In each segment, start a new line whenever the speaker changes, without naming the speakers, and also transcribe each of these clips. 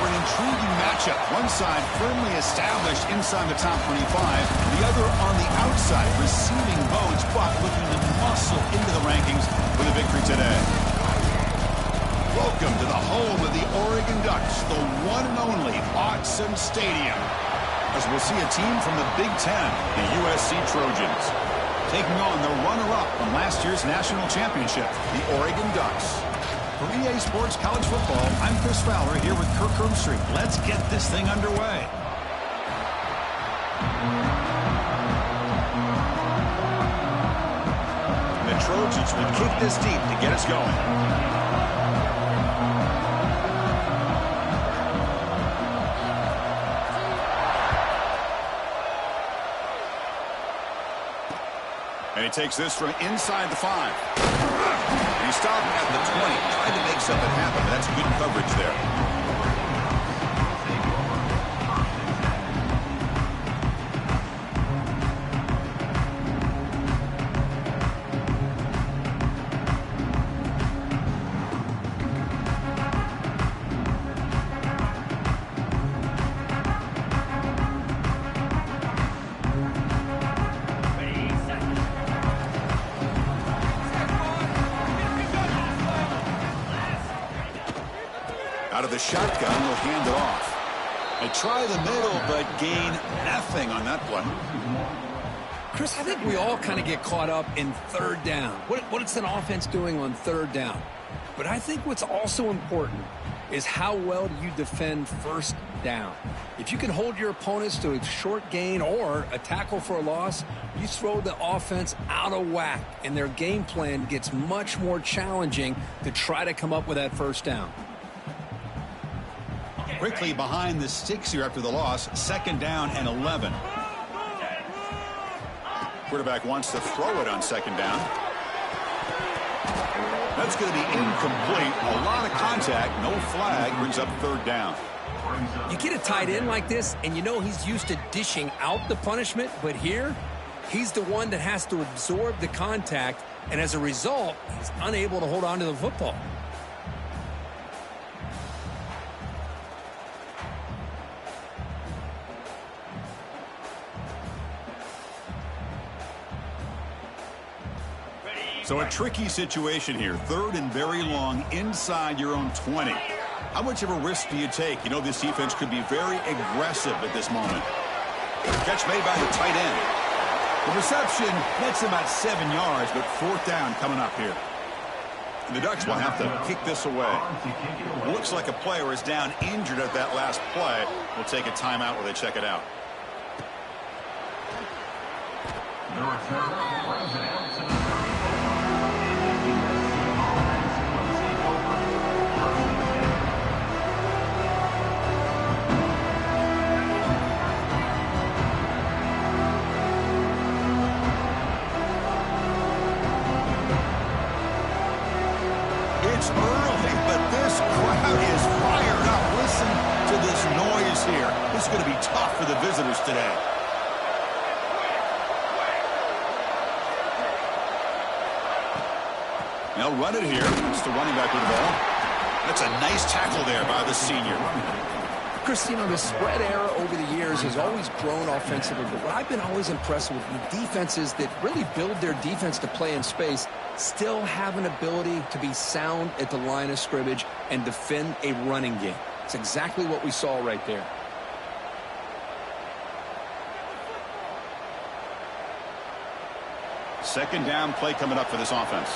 for an intriguing matchup. One side firmly established inside the top 25, the other on the outside, receiving votes, but looking to muscle into the rankings with a victory today. Welcome to the home of the Oregon Ducks, the one and only Autzen Stadium, as we'll see a team from the Big Ten, the USC Trojans, taking on the runner-up from last year's national championship, the Oregon Ducks. For EA Sports College Football, I'm Chris Fowler here with Kirk Herbstreit. Let's get this thing underway. The Trojans will kick this deep to get us going. And he takes this from inside the 5. And he stopped at the 20. Tried to make something happen, but that's good coverage there. Out of the shotgun, will hand it off. They try the middle, but gain nothing on that play.
Chris, I think we all kind of get caught up in third down. What is an offense doing on third down? But I think what's also important is how well do you defend first down. If you can hold your opponents to a short gain or a tackle for a loss, you throw the offense out of whack, and their game plan gets much more challenging to try to come up with that first down.
Quickly behind the sticks here after the loss. 2nd down and 11. Quarterback wants to throw it on 2nd down. That's going to be incomplete. A lot of contact. No flag. Brings up 3rd down.
You get a tight end like this, and you know he's used to dishing out the punishment, but here, he's the one that has to absorb the contact, and as a result, he's unable to hold on to the football.
So a tricky situation here. 3rd and very long inside your own 20. How much of a risk do you take? You know this defense could be very aggressive at this moment. Catch made by the tight end. The reception nets him at 7 yards, but 4th down coming up here. And the Ducks will have to kick this away. Looks like a player is down injured at that last play. We'll take a timeout while they check it out. It's early, but this crowd is fired up. Listen to this noise here. This is going to be tough for the visitors today. They'll run it here. It's the running back with the ball. That's a nice tackle there by the senior.
Chris, you know, the spread era over the years has always grown offensively, but what I've been always impressed with the defenses that really build their defense to play in space still have an ability to be sound at the line of scrimmage and defend a running game. It's exactly what we saw right there.
Second down play coming up for this offense.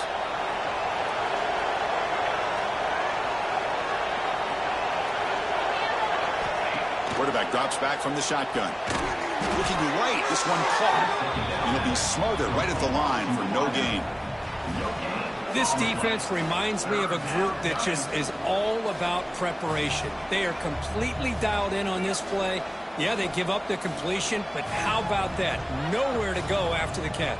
Quarterback drops back from the shotgun. Looking right, this one caught. And he'll be smothered right at the line for no gain.
This defense reminds me of a group that just is all about preparation. They are completely dialed in on this play. Yeah, they give up the completion, but how about that? Nowhere to go after the catch.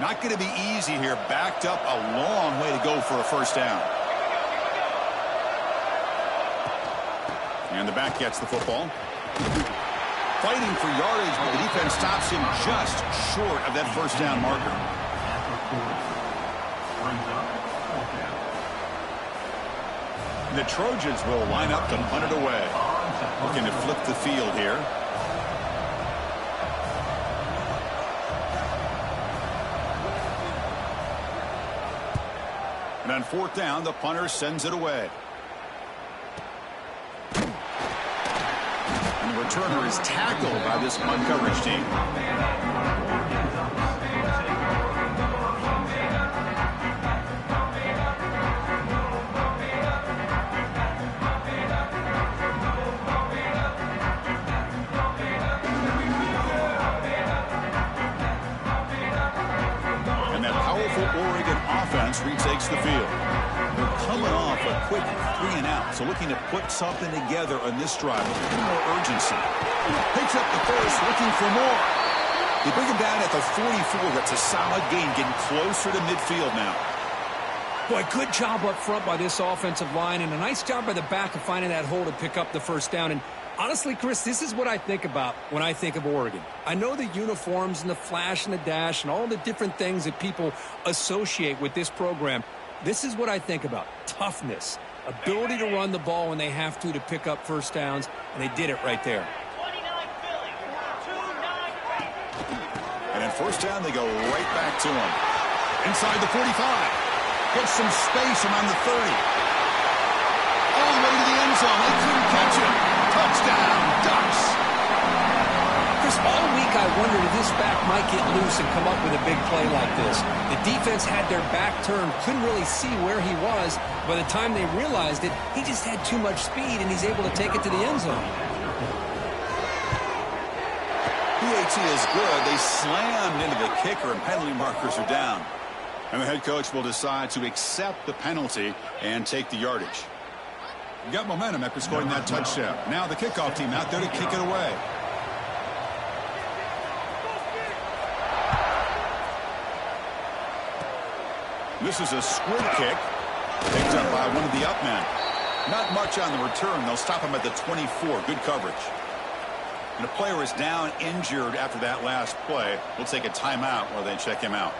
Not going to be easy here. Backed up a long way to go for a first down. And the back gets the football. Fighting for yardage, but the defense stops him just short of that first down marker. The Trojans will line up to punt it away. Looking to flip the field here. And on fourth down, the punter sends it away. And the returner is tackled by this punt coverage team. Retakes the field. They're coming off a quick 3-and-out, so looking to put something together on this drive with a little more urgency. Picks up the first, looking for more. They bring him down at the 44. That's a solid gain, getting closer to midfield now.
Boy, good job up front by this offensive line, and a nice job by the back of finding that hole to pick up the first down. And honestly, Chris, this is what I think about when I think of Oregon. I know the uniforms and the flash and the dash and all the different things that people associate with this program. This is what I think about. Toughness, ability to run the ball when they have to pick up first downs, and they did it right there.
And in first down, they go right back to him. Inside the 45. Gets some space around the 30. All the way to the end zone. They couldn't catch him. Touchdown, Ducks.
Chris, all week I wondered if this back might get loose and come up with a big play like this. The defense had their back turned, couldn't really see where he was. By the time they realized it, he just had too much speed, and he's able to take it to the end zone.
PAT is good. They slammed into the kicker, and penalty markers are down. And the head coach will decide to accept the penalty and take the yardage. You got momentum after scoring that touchdown. Now the kickoff team out there to kick it away. This is a squib kick. Picked up by one of the up men. Not much on the return. They'll stop him at the 24. Good coverage. And the player is down injured after that last play. We'll take a timeout while they check him out.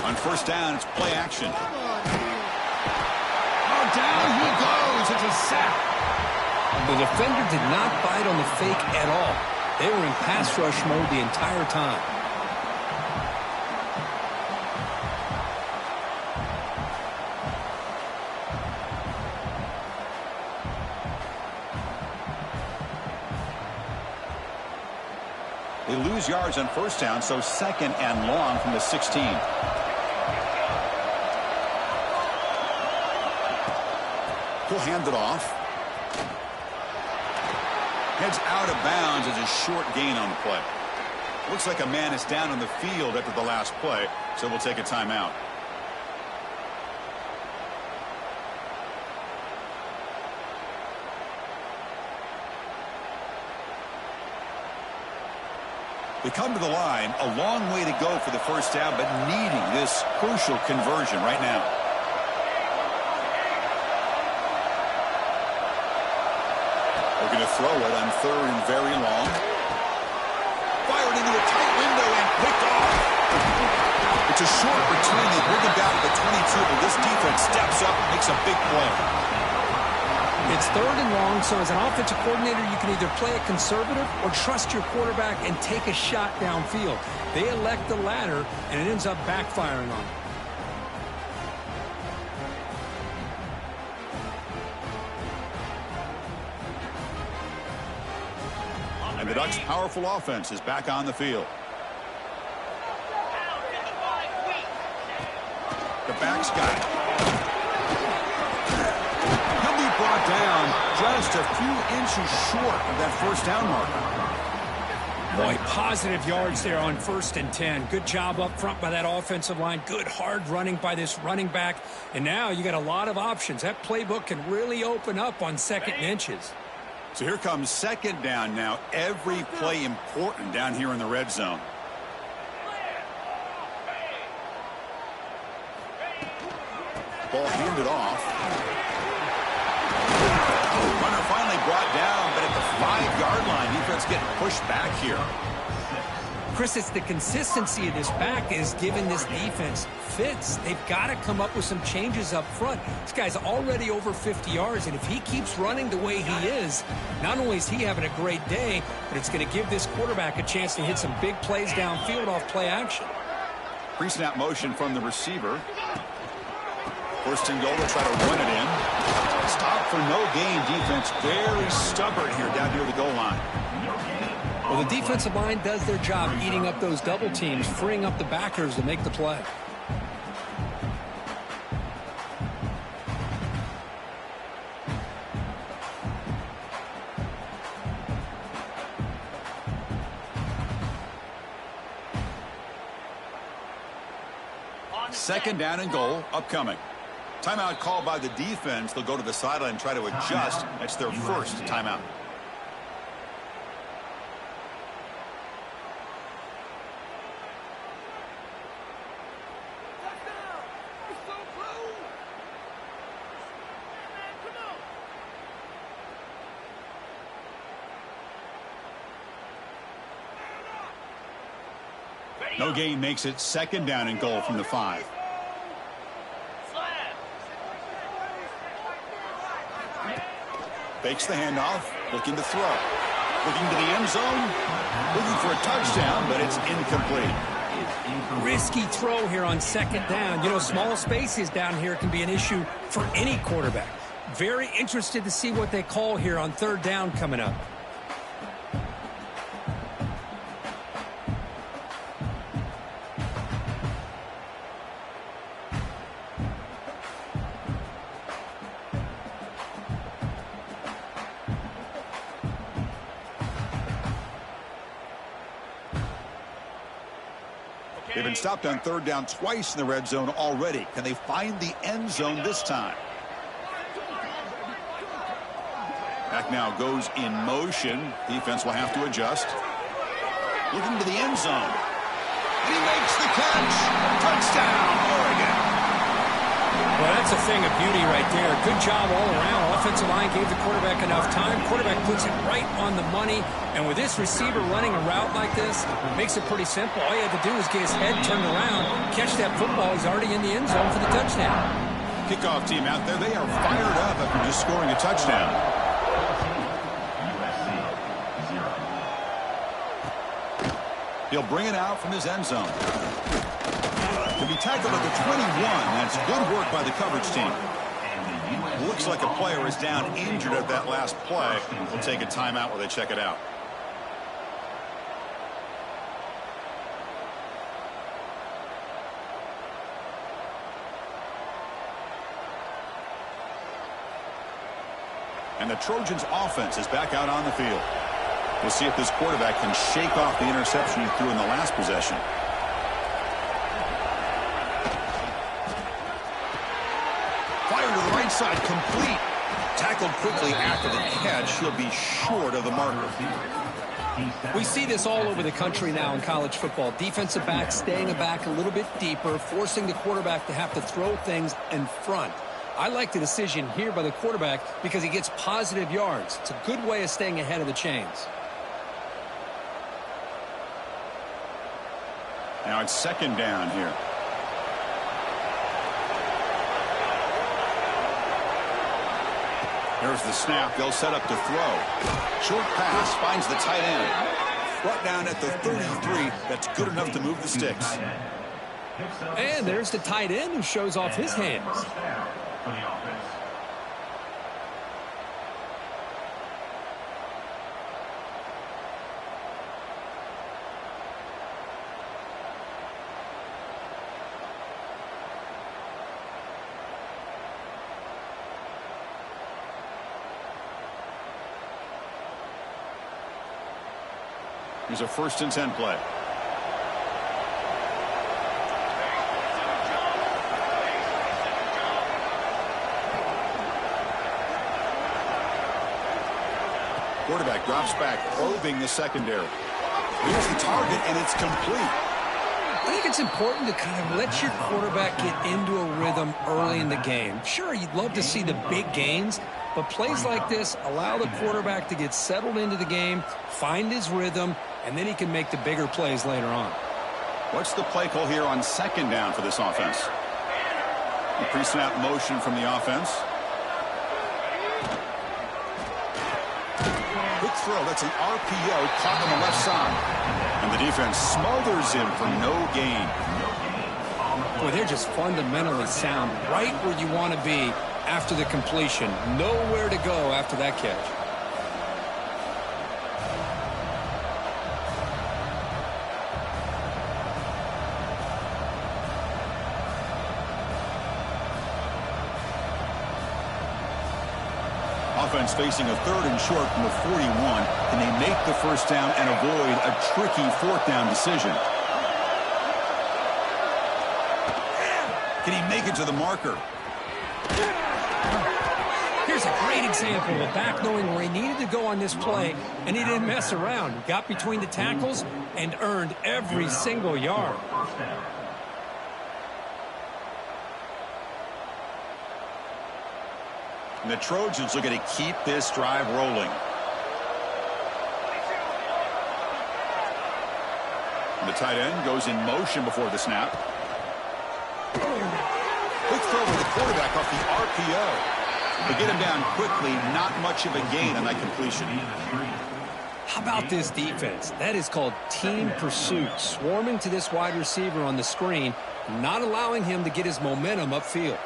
On first down, it's play action. Oh, down he goes. It's a sack.
The defender did not bite on the fake at all. They were in pass rush mode the entire time. They lose yards on first down, so second and long from the 16.
He'll hand it off. Heads out of bounds as a short gain on the play. Looks like a man is down on the field after the last play, so we'll take a timeout. They come to the line, a long way to go for the first down, but needing this crucial conversion right now. They're going to throw it on third and very long. Fired into a tight window and picked off. It's a short return. They bring him down to the 22, but this defense steps up and makes a big play. It's third and long, so as an offensive coordinator, you can either play it conservative or trust your quarterback and take a shot downfield. They elect the latter, and it ends up backfiring on them. And the Ducks' powerful offense is back on the field. The back's got it. He'll be brought down just a few inches short of that first down marker. Boy, positive yards there on 1st and 10. Good job up front by that offensive line. Good hard running by this running back. And now you got a lot of options. That playbook can really open up on 2nd and inches. So here comes second down now. Every play important down here in the red zone. Ball handed off. Runner finally brought down, but at the 5-yard line, defense getting pushed back here.
Chris, it's the consistency of this back is giving this defense fits. They've got to come up with some changes up front. This guy's already over 50 yards, and if he keeps running the way he is, not only is he having a great day, but it's going to give this quarterback a chance to hit some big plays downfield off play action.
Pre-snap motion from the receiver. First and goal, they'll try to run it in. Stop for no gain. Defense very stubborn here down near the goal line.
Well, the defensive line does their job eating up those double teams, freeing up the backers to make the play.
Second down and goal upcoming. Timeout called by the defense. They'll go to the sideline and try to adjust. That's their first timeout. No gain makes it second down and goal from the 5. Fakes the handoff, looking to throw. Looking to the end zone, looking for a touchdown, but it's incomplete.
Risky throw here on second down. You know, small spaces down here can be an issue for any quarterback. Very interested to see what they call here on third down coming up.
They've been stopped on third down twice in the red zone already. Can they find the end zone this time? Back now goes in motion. Defense will have to adjust. Looking to the end zone. And he makes the catch. Touchdown, Oregon.
Well, that's a thing of beauty right there. Good job all around. Offensive line gave the quarterback enough time. Quarterback puts it right on the money. And with this receiver running a route like this, it makes it pretty simple. All you have to do is get his head turned around, catch that football. He's already in the end zone for the touchdown.
Kickoff team out there. They are fired up after just scoring a touchdown. He'll bring it out from his end zone. To be tackled at the 21, that's good work by the coverage team. Looks like a player is down injured at that last play. We'll take a timeout while they check it out. And the Trojans' offense is back out on the field. We'll see if this quarterback can shake off the interception he threw in the last possession. Fire to the right side, complete. Tackled quickly after the catch. He'll be short of the marker.
We see this all over the country now in college football. Defensive backs staying back a little bit deeper, forcing the quarterback to have to throw things in front. I like the decision here by the quarterback because he gets positive yards. It's a good way of staying ahead of the chains.
Now it's second down here. There's the snap. They'll set up to throw. Short pass finds the tight end. Brought down at the 33. That's good enough to move the sticks.
And there's the tight end who shows off his hands.
Here's a 1st and 10 play. quarterback drops back, probing the secondary. Here's the target, and it's complete.
I think it's important to kind of let your quarterback get into a rhythm early in the game. Sure, you'd love to see the big gains, but plays like this allow the quarterback to get settled into the game, find his rhythm, and then he can make the bigger plays later on.
What's the play call here on second down for this offense? The pre-snap motion from the offense. Quick throw. That's an RPO caught on the left side. And the defense smothers him for no gain.
Boy, they're just fundamentally sound right where you want to be after the completion. Nowhere to go after that catch.
Offense facing a 3rd and short from the 41. Can they make the first down and avoid a tricky 4th down decision? Can he make it to the marker?
Here's a great example of a back knowing where he needed to go on this play, and he didn't mess around. He got between the tackles and earned every single yard.
And the Trojans looking to keep this drive rolling. And the tight end goes in motion before the snap. Quick throw to the quarterback off the RPO. To get him down quickly, not much of a gain on that completion.
How about this defense? That is called team pursuit. Swarming to this wide receiver on the screen, not allowing him to get his momentum upfield.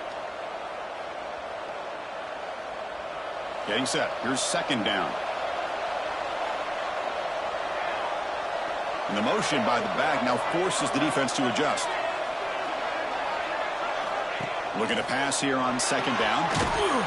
Getting set. Here's second down. And the motion by the back now forces the defense to adjust. Looking to pass here on second down.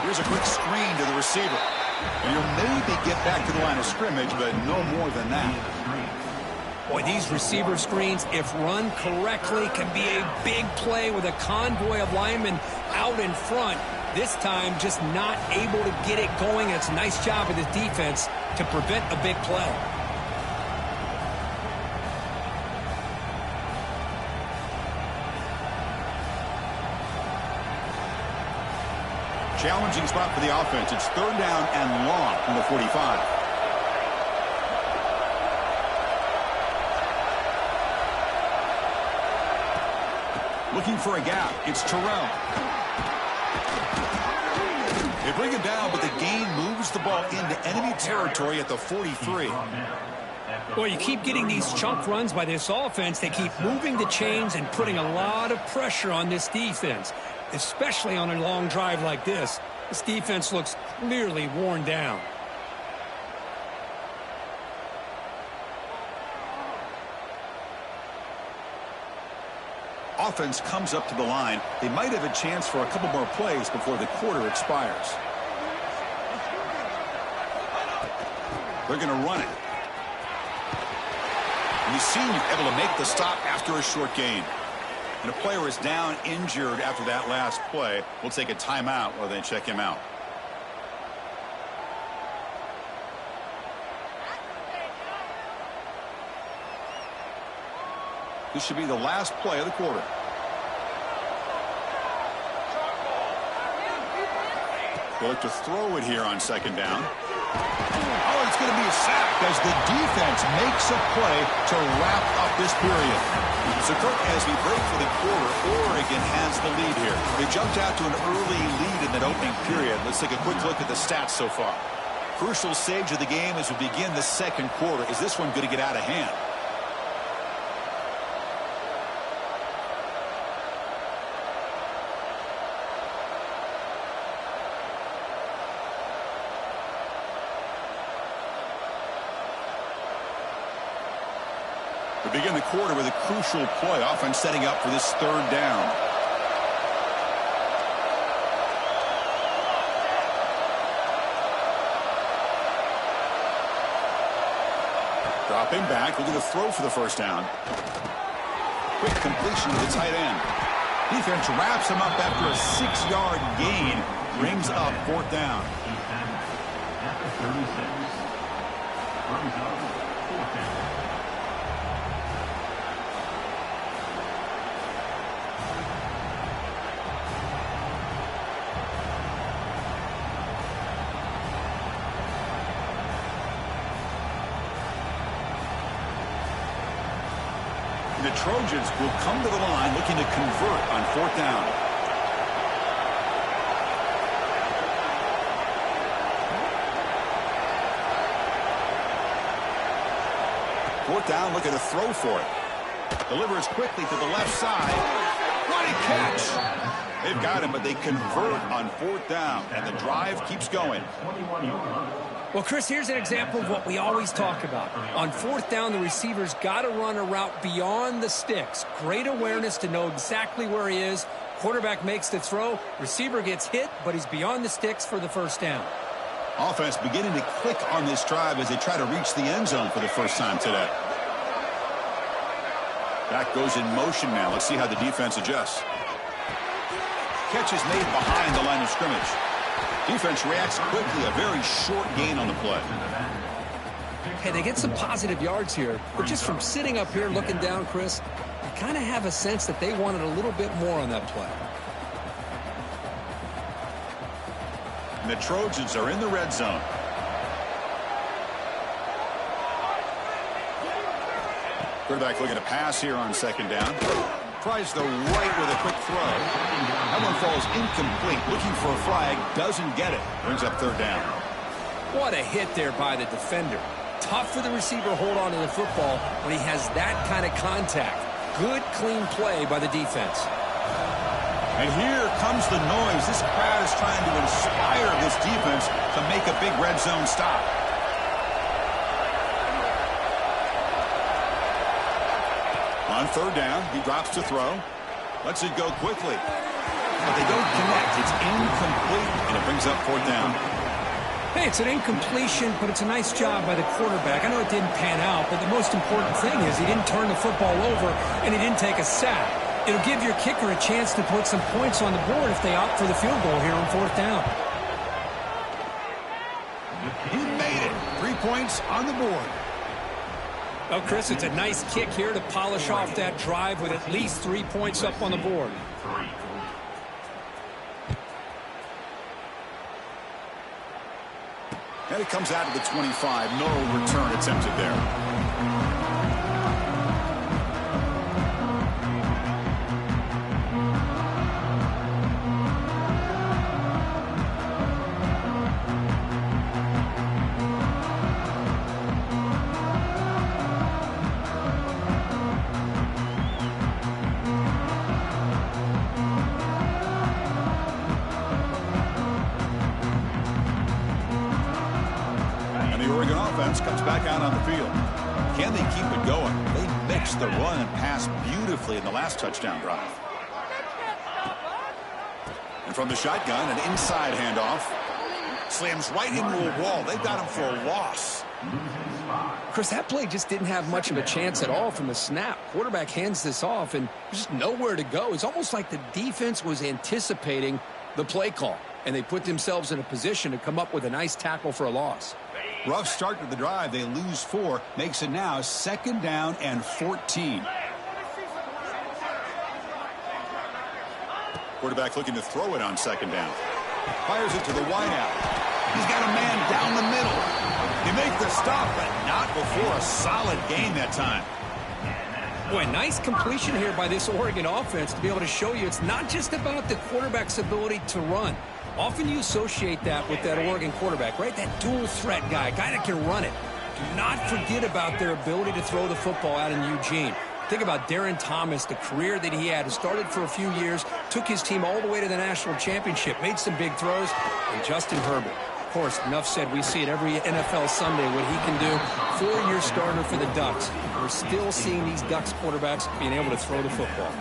Here's a quick screen to the receiver. And you'll maybe get back to the line of scrimmage, but no more than that.
Boy, these receiver screens, if run correctly, can be a big play with a convoy of linemen out in front. This time, just not able to get it going. It's a nice job of this defense to prevent a big play.
Challenging spot for the offense. It's 3rd down and long from the 45. Looking for a gap. It's Terrell. They bring him down, but the gain moves the ball into enemy territory at the 43.
Boy, you keep getting these chunk runs by this offense. They keep moving the chains and putting a lot of pressure on this defense, especially on a long drive like this. This defense looks clearly worn down.
Offense comes up to the line. They might have a chance for a couple more plays before the quarter expires. They're going to run it. And you see you're able to make the stop after a short gain. And a player is down injured after that last play. We'll take a timeout while they check him out. This should be the last play of the quarter. They look to throw it here on second down. Oh, it's going to be a sack as the defense makes a play to wrap up this period. So, Kirk, as we break for the quarter, Oregon has the lead here. They jumped out to an early lead in that opening period. Let's take a quick look at the stats so far. Crucial stage of the game as we begin the second quarter. Is this one going to get out of hand? We begin the quarter with a crucial play, offense setting up for this 3rd down. Dropping back, looking to throw for the first down. Quick completion to the tight end. Defense wraps him up after a 6-yard gain. Brings up 4th down. The Trojans will come to the line looking to convert on 4th down. Fourth down, looking to throw for it. Delivers quickly to the left side. What a catch! They've got him, but they convert on 4th down, and the drive keeps going.
Well, Chris, here's an example of what we always talk about. On 4th down, the receiver's got to run a route beyond the sticks. Great awareness to know exactly where he is. Quarterback makes the throw. Receiver gets hit, but he's beyond the sticks for the 1st down.
Offense beginning to click on this drive as they try to reach the end zone for the first time today. Back goes in motion now. Let's see how the defense adjusts. Catch is made behind the line of scrimmage. Defense reacts quickly, a very short gain on the play.
Hey, they get some positive yards here, but just from sitting up here looking down, Chris, you kind of have a sense that they wanted a little bit more on that play.
And the Trojans are in the red zone. Quarterback looking to pass here on 2nd down. Tries the right with a quick throw. That one falls incomplete. Looking for a flag. Doesn't get it. Brings up 3rd down.
What a hit there by the defender. Tough for the receiver to hold on to the football when he has that kind of contact. Good, clean play by the defense.
And here comes the noise. This crowd is trying to inspire this defense to make a big red zone stop. On 3rd down, he drops to throw. Lets it go quickly. But they don't connect. It's incomplete, and it brings up 4th down.
Hey, it's an incompletion, but it's a nice job by the quarterback. I know it didn't pan out, but the most important thing is he didn't turn the football over, and he didn't take a sack. It'll give your kicker a chance to put some points on the board if they opt for the field goal here on 4th down.
He made it. 3 points on the board.
Well, Chris, it's a nice kick here to polish off that drive with at least 3 points up on the board.
And it comes out of the 25. No return attempted there. Comes back out on the field. Can they keep it going? They mixed the run and pass beautifully in the last touchdown drive. And from the shotgun, an inside handoff. Slams right into a wall. They've got him for a loss.
Chris, that play just didn't have much of a chance at all from the snap. Quarterback hands this off, and there's just nowhere to go. It's almost like the defense was anticipating the play call, and they put themselves in a position to come up with a nice tackle for a loss.
Rough start to the drive. They lose 4. Makes it now 2nd down and 14. Quarterback looking to throw it on 2nd down. Fires it to the wideout. He's got a man down the middle. They make the stop, but not before a solid gain that time.
Boy, nice completion here by this Oregon offense to be able to show you it's not just about the quarterback's ability to run. Often you associate that with that Oregon quarterback, right? That dual threat guy that can run it. Do not forget about their ability to throw the football out in Eugene. Think about Darren Thomas, the career that he had. He started for a few years, took his team all the way to the national championship, made some big throws, and Justin Herbert. Of course, enough said, we see it every NFL Sunday what he can do. 4-year starter for the Ducks. We're still seeing these Ducks quarterbacks being able to throw the football.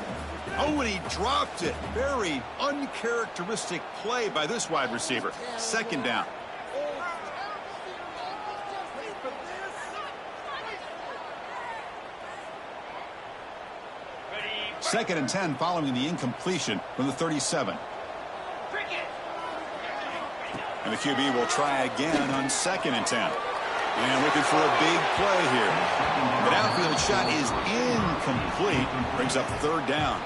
Oh, and he dropped it. Very uncharacteristic play by this wide receiver. 2nd down. Second and 10 following the incompletion from the 37. And the QB will try again on 2nd and 10. And looking for a big play here. The downfield shot is incomplete. Brings up third down.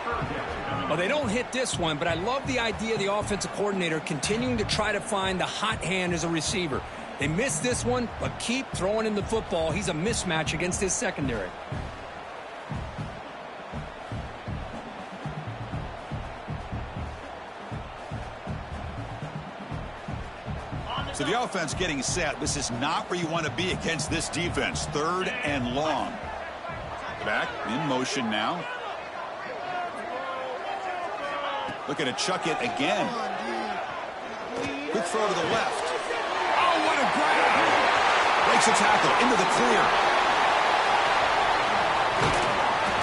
Well, they don't hit this one, but I love the idea of the offensive coordinator continuing to try to find the hot hand as a receiver. They missed this one, but keep throwing him the football. He's a mismatch against his secondary.
So the offense getting set. This is not where you want to be against this defense. Third and long. Back in motion now. Looking to chuck it again. Quick throw to the left. Oh, what a grab. Breaks a tackle into the clear.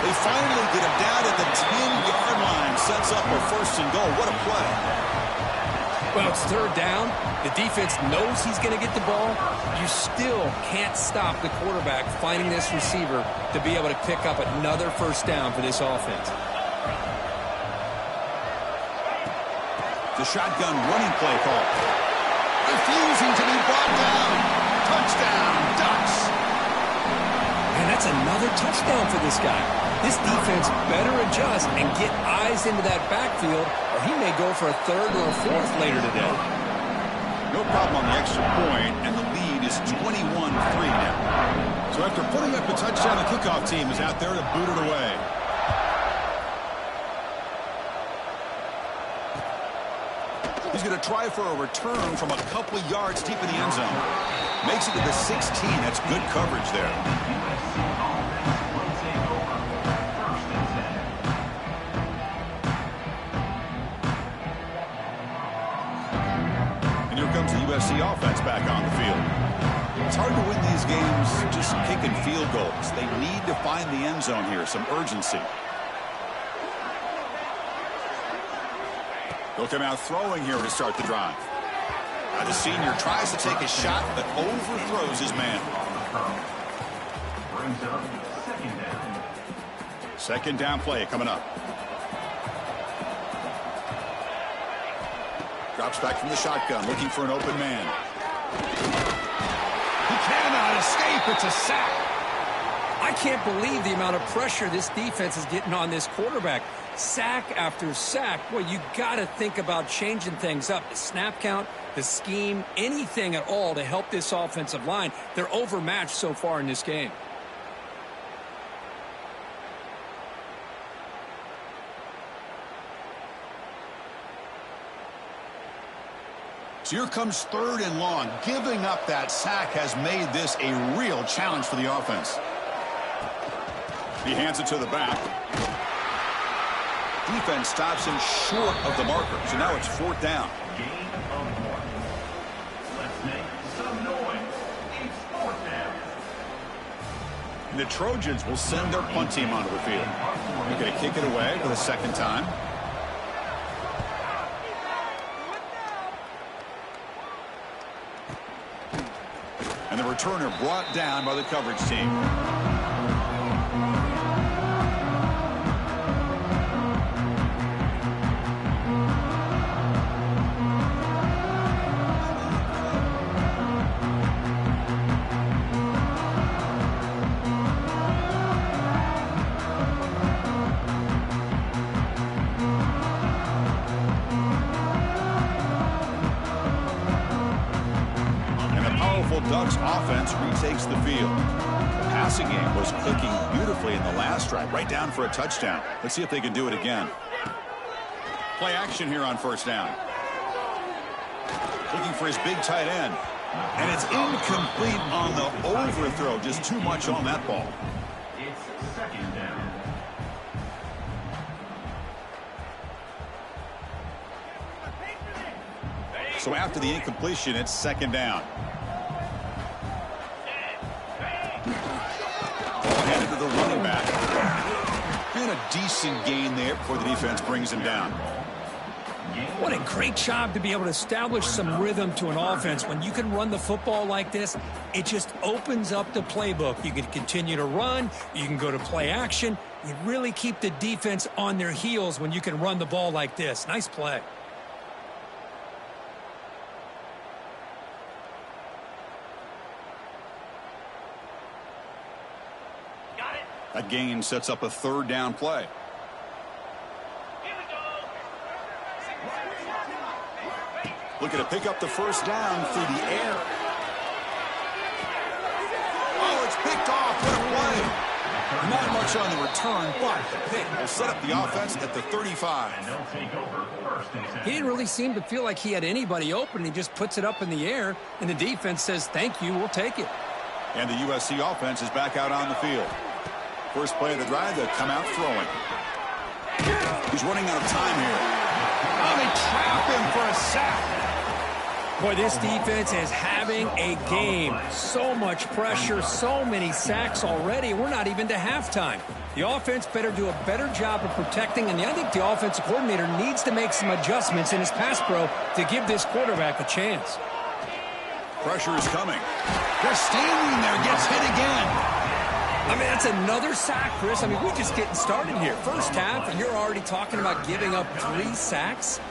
They finally get him down at the 10-yard line. Sets up a first and goal. What a play.
Well, it's third down. The defense knows he's going to get the ball. You still can't stop the quarterback finding this receiver to be able to pick up another first down for this offense.
The shotgun running play call. Refusing to be brought down. Touchdown, Ducks.
And that's another touchdown for this guy. This defense better adjust and get eyes into that backfield, or he may go for a third or a fourth later today.
No problem on the extra point, and the lead is 21-3 now. So after putting up a touchdown, the kickoff team is out there to boot it away. He's going to try for a return from a couple of yards deep in the end zone. Makes it to the 16. That's good coverage there. And here comes the USC offense back on the field. It's hard to win these games just kicking field goals. They need to find the end zone here, some urgency. They'll come out throwing here to start the drive. The senior tries to take a shot, but overthrows his man. Second down play coming up. Drops back from the shotgun, looking for an open man. He cannot escape. It's a sack.
I can't believe the amount of pressure this defense is getting on this quarterback. Sack after sack. Well, you got to think about changing things up. The snap count, the scheme, anything at all to help this offensive line. They're overmatched so far in this game.
So here comes third and long. Giving up that sack has made this a real challenge for the offense. He hands it to the back. Defense stops him short of the marker. So now it's fourth down.
Let's make some noise. It's fourth down.
And the Trojans will send their punt team onto the field. They're going to kick it away for the second time. And the returner brought down by the coverage team. Ducks offense retakes the field. The passing game was clicking beautifully in the last drive, right down for a touchdown. Let's see if they can do it again. Play action here on first down. Looking for his big tight end. And it's incomplete on the overthrow. Just too much on that ball.
It's second down.
So after the incompletion, it's second down. Headed to the running back. And a decent gain there before the defense brings him down.
What a great job to be able to establish some rhythm to an offense. When you can run the football like this, it just opens up the playbook. You can continue to run. You can go to play action. You really keep the defense on their heels when you can run the ball like this. Nice play.
That gain sets up a third down play. Looking to pick up the first down through the air. Oh, it's picked off. What a play. Not much on the return, but the pick will set up the offense at the 35.
He didn't really seem to feel like he had anybody open. He just puts it up in the air, and the defense says, thank you, we'll take it.
And the USC offense is back out on the field. First play of the drive, they'll come out throwing. He's running out of time here. Oh, they trap him for a sack.
Boy, this defense is having a game. So much pressure, so many sacks already. We're not even to halftime. The offense better do a better job of protecting, and I think the offensive coordinator needs to make some adjustments in his pass pro to give this quarterback a chance.
Pressure is coming. They're standing there, gets hit again.
I mean, that's another sack, Chris. I mean, we're just getting started here. First half, and you're already talking about giving up 3 sacks.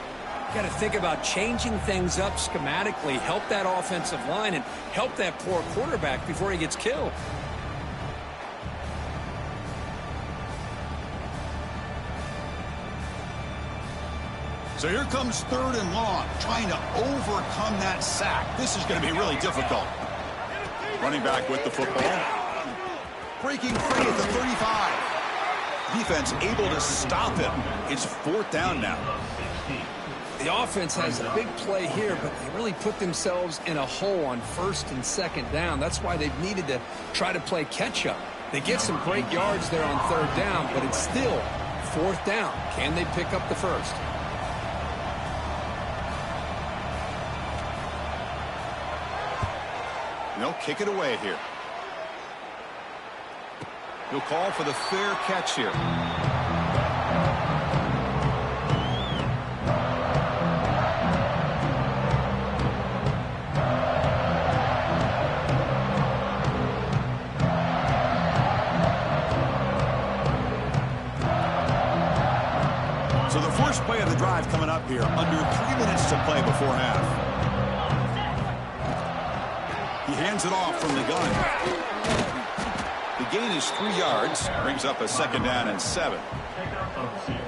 Got to think about changing things up schematically, help that offensive line, and help that poor quarterback before he gets killed.
So here comes third and long, trying to overcome that sack. This is going to be really difficult. Running back with the football. Breaking free at the 35. Defense able to stop him. It's 4th down now.
The offense has a big play here, but they really put themselves in a hole on 1st and 2nd down. That's why they've needed to try to play catch-up. They get some great yards there on 3rd down, but it's still 4th down. Can they pick up the first?
They'll kick it away here. He'll call for the fair catch here. So the first play of the drive coming up here. Under 3 minutes to play before half. He hands it off from the gun. The gain is 3 yards. Brings up a 2nd down and 7.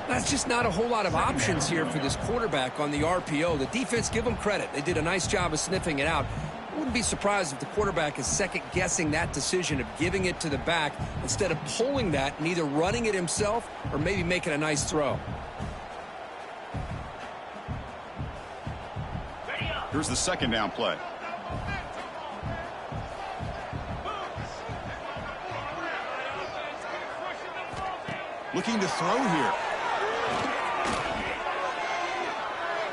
That's just not a whole lot of options here for this quarterback on the RPO. The defense, give them credit. They did a nice job of sniffing it out. I wouldn't be surprised if the quarterback is second-guessing that decision of giving it to the back instead of pulling that and either running it himself or maybe making a nice throw.
Here's the 2nd down play. Looking to throw here.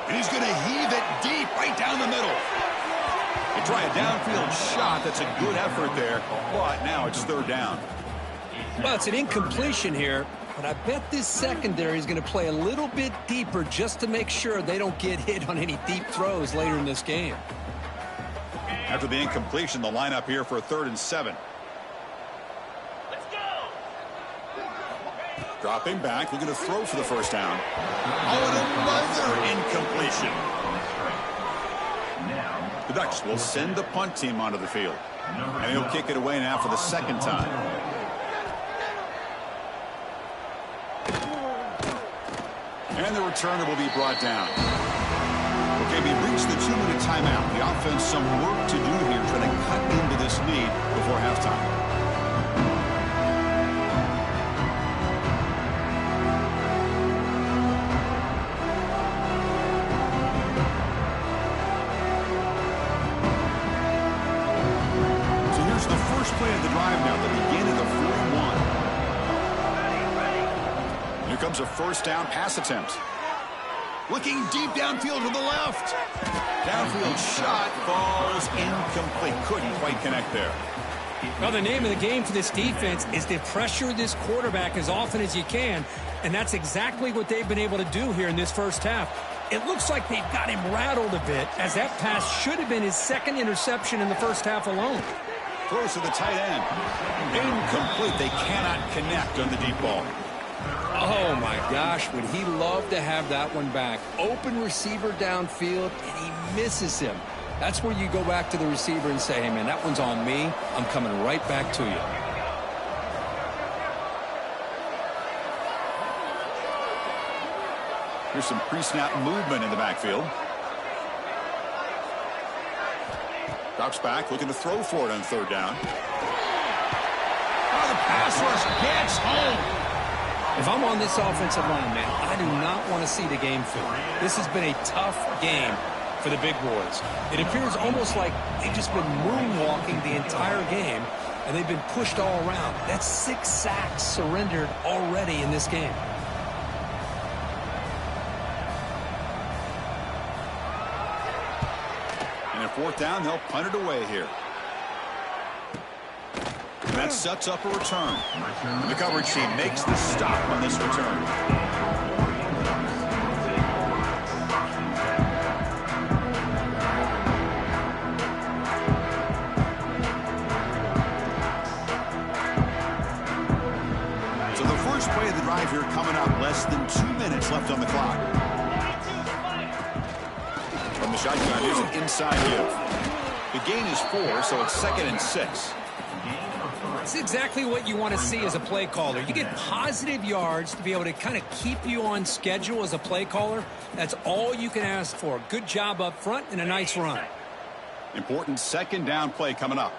And he's going to heave it deep right down the middle. They try a downfield shot. That's a good effort there. But now it's 3rd down.
Well, it's an incompletion here, but I bet this secondary is going to play a little bit deeper just to make sure they don't get hit on any deep throws later in this game.
After the incompletion, the lineup here for a 3rd and 7. Dropping back, looking to throw for the first down. Oh, and another incompletion. The Ducks will send the punt team onto the field. And he'll kick it away now for the 2nd time. And the returner will be brought down. Okay, we reached the 2-minute timeout. The offense some work to do here, trying to cut into this lead before halftime. Play of the drive now, the beginning of 41. Here comes a 1st down pass attempt. Looking deep downfield to the left. Downfield shot falls incomplete. Couldn't quite connect there.
Well, the name of the game for this defense is to pressure this quarterback as often as you can, and that's exactly what they've been able to do here in this first half. It looks like they've got him rattled a bit, as that pass should have been his 2nd interception in the first half alone.
Throws to the tight end. Incomplete. They cannot connect on the deep ball.
Oh, my gosh. Would he love to have that one back? Open receiver downfield, and he misses him. That's where you go back to the receiver and say, hey, man, that one's on me. I'm coming right back to you.
Here's some pre-snap movement in the backfield. Drops back, looking to throw for it on third down.
Oh, the pass rush gets home.
If I'm on this offensive line, man, I do not want to see the game film. This has been a tough game for the big boys. It appears almost like they've just been moonwalking the entire game, and they've been pushed all around. That's 6 sacks surrendered already in this game.
And at fourth down, they'll punt it away here. And that sets up a return. And the coverage team makes the stop on this return. So the first play of the drive here coming up. Less than 2 minutes left on the clock. From the shotgun, here's an inside give. The gain is 4, so it's 2nd and 6.
It's exactly what you want to see as a play caller. You get positive yards to be able to kind of keep you on schedule as a play caller. That's all you can ask for. Good job up front and a nice run.
Important 2nd down play coming up.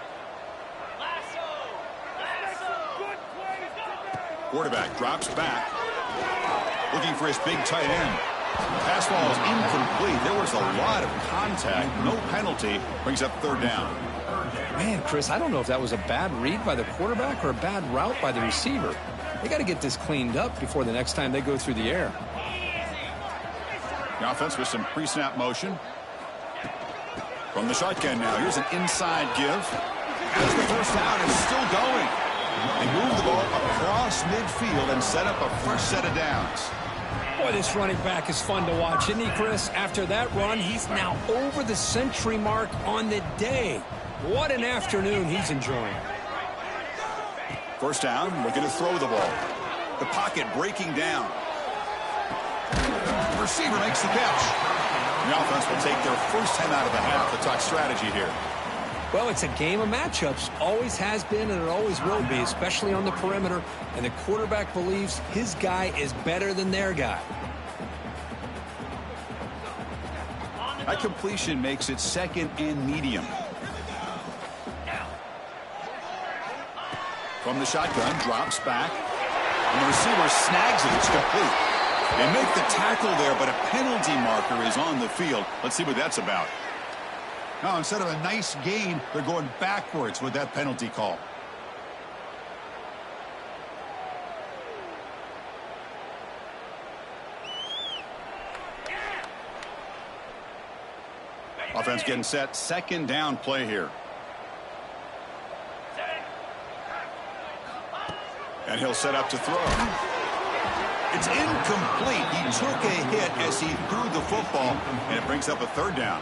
Quarterback drops back. Looking for his big tight end. Pass ball is incomplete. There was a lot of contact. No penalty. Brings up third down.
Man, Chris, I don't know if that was a bad read by the quarterback or a bad route by the receiver. They got to get this cleaned up before the next time they go through the air.
The offense with some pre-snap motion. From the shotgun now. Here's an inside give. As the first down is still going. They move the ball across midfield and set up a fresh set of downs.
Boy, this running back is fun to watch, isn't he, Chris? After that run, he's now over the century mark on the day. What an afternoon he's enjoying.
First down, looking to throw the ball. The pocket breaking down. The receiver makes the catch. The offense will take their first 10 out of the half to talk strategy here.
Well, it's a game of matchups. Always has been and it always will be, especially on the perimeter. And the quarterback believes his guy is better than their guy.
That completion makes it 2nd and medium. From the shotgun, drops back. And the receiver snags it. It's complete. They make the tackle there, but a penalty marker is on the field. Let's see what that's about. Now, instead of a nice gain, they're going backwards with that penalty call. Offense getting set. 2nd down play here. And he'll set up to throw. It's incomplete. He took a hit as he threw the football, and it brings up a third down.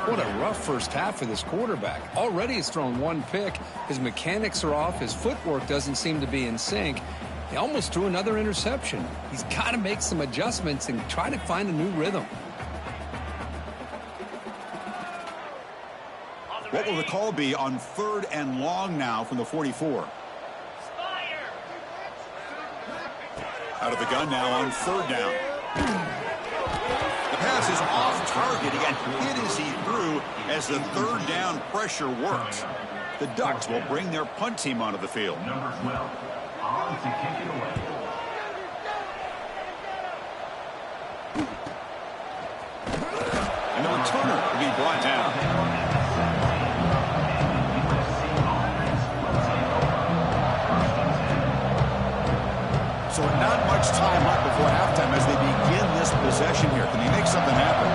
What a rough first half for this quarterback. Already he's thrown 1 pick. His mechanics are off. His footwork doesn't seem to be in sync. He almost threw another interception. He's got to make some adjustments and try to find a new rhythm.
What will the call be on 3rd and long now from the 44? Out of the gun now on 3rd down. The pass is off target. He got hit as he threw as the 3rd down pressure works. The Ducks will bring their punt team onto the field.
Number 12, on to kick it away.
And the returner will be brought down. So not much time left before halftime as they begin this possession here. Can he make something happen?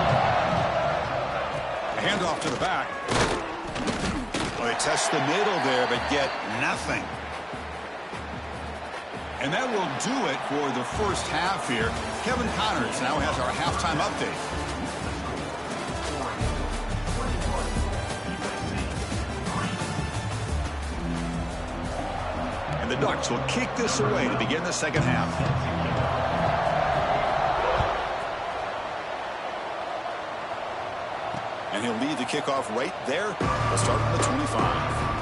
A handoff to the back. Well, they test the middle there, but get nothing. And that will do it for the first half here. Kevin Connors now has our halftime update. And the Ducks will kick this away to begin the second half. And he'll lead the kickoff right there. We'll start from the 25.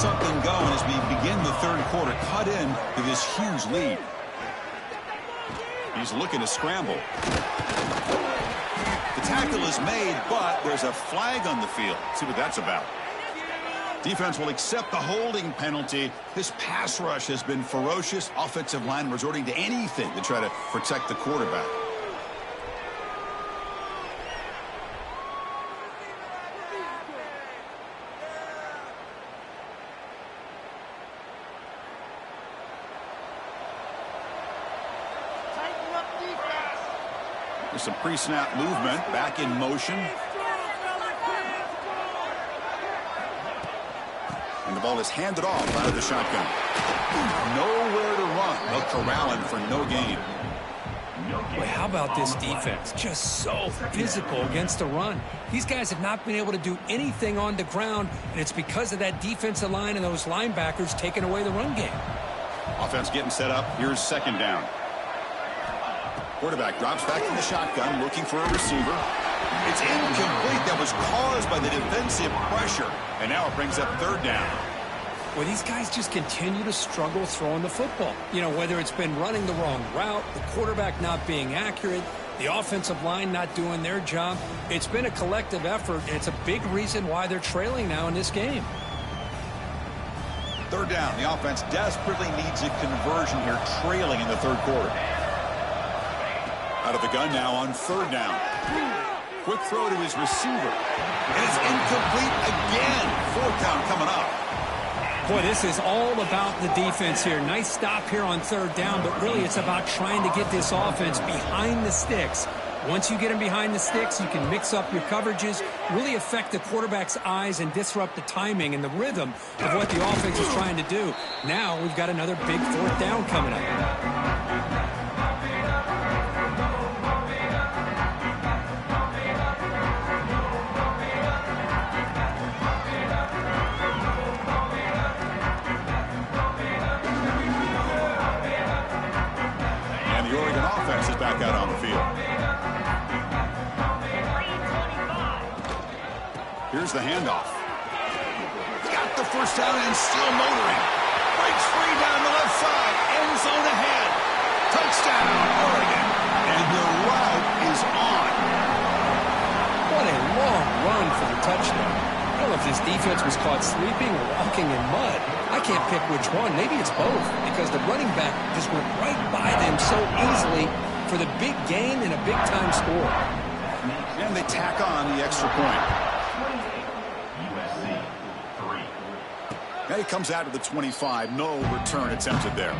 something going as we begin the third quarter. Cut in to this huge lead. He's looking to scramble. The tackle is made, but there's a flag on the field. See what that's about. Defense will accept the holding penalty. This pass rush has been ferocious. Offensive line resorting to anything to try to protect the quarterback. There's some pre-snap movement. Back in motion. And the ball is handed off out of the shotgun. Nowhere to run. They'll corral him for no gain.
Boy, how about this defense? Just so physical against the run. These guys have not been able to do anything on the ground, and it's because of that defensive line and those linebackers taking away the run game.
Offense getting set up. Here's second down. Quarterback drops back in the shotgun, looking for a receiver. It's incomplete. That was caused by the defensive pressure. And now it brings up third down.
Well, these guys just continue to struggle throwing the football. You know, whether it's been running the wrong route, the quarterback not being accurate, the offensive line not doing their job. It's been a collective effort, and it's a big reason why they're trailing now in this game.
Third down. The offense desperately needs a conversion here, trailing in the third quarter. Out of the gun now on third down. Quick throw to his receiver. And it's incomplete again. Fourth down coming up.
Boy, this is all about the defense here. Nice stop here on third down, but really it's about trying to get this offense behind the sticks. Once you get them behind the sticks, you can mix up your coverages, really affect the quarterback's eyes and disrupt the timing and the rhythm of what the offense is trying to do. Now we've got another big fourth down coming up.
Is back out on the field. Here's the handoff. Got the first down and still motoring. Breaks free down the left side. End zone ahead. Touchdown, Oregon. And the route is on.
What a long run for the touchdown. I don't know if this defense was caught sleeping or walking in mud. I can't pick which one. Maybe it's both, because the running back just went right by them so easily for the big gain and a big-time score.
And they tack on the extra point.
USC 3.
Now he comes out to the 25. No return attempted there.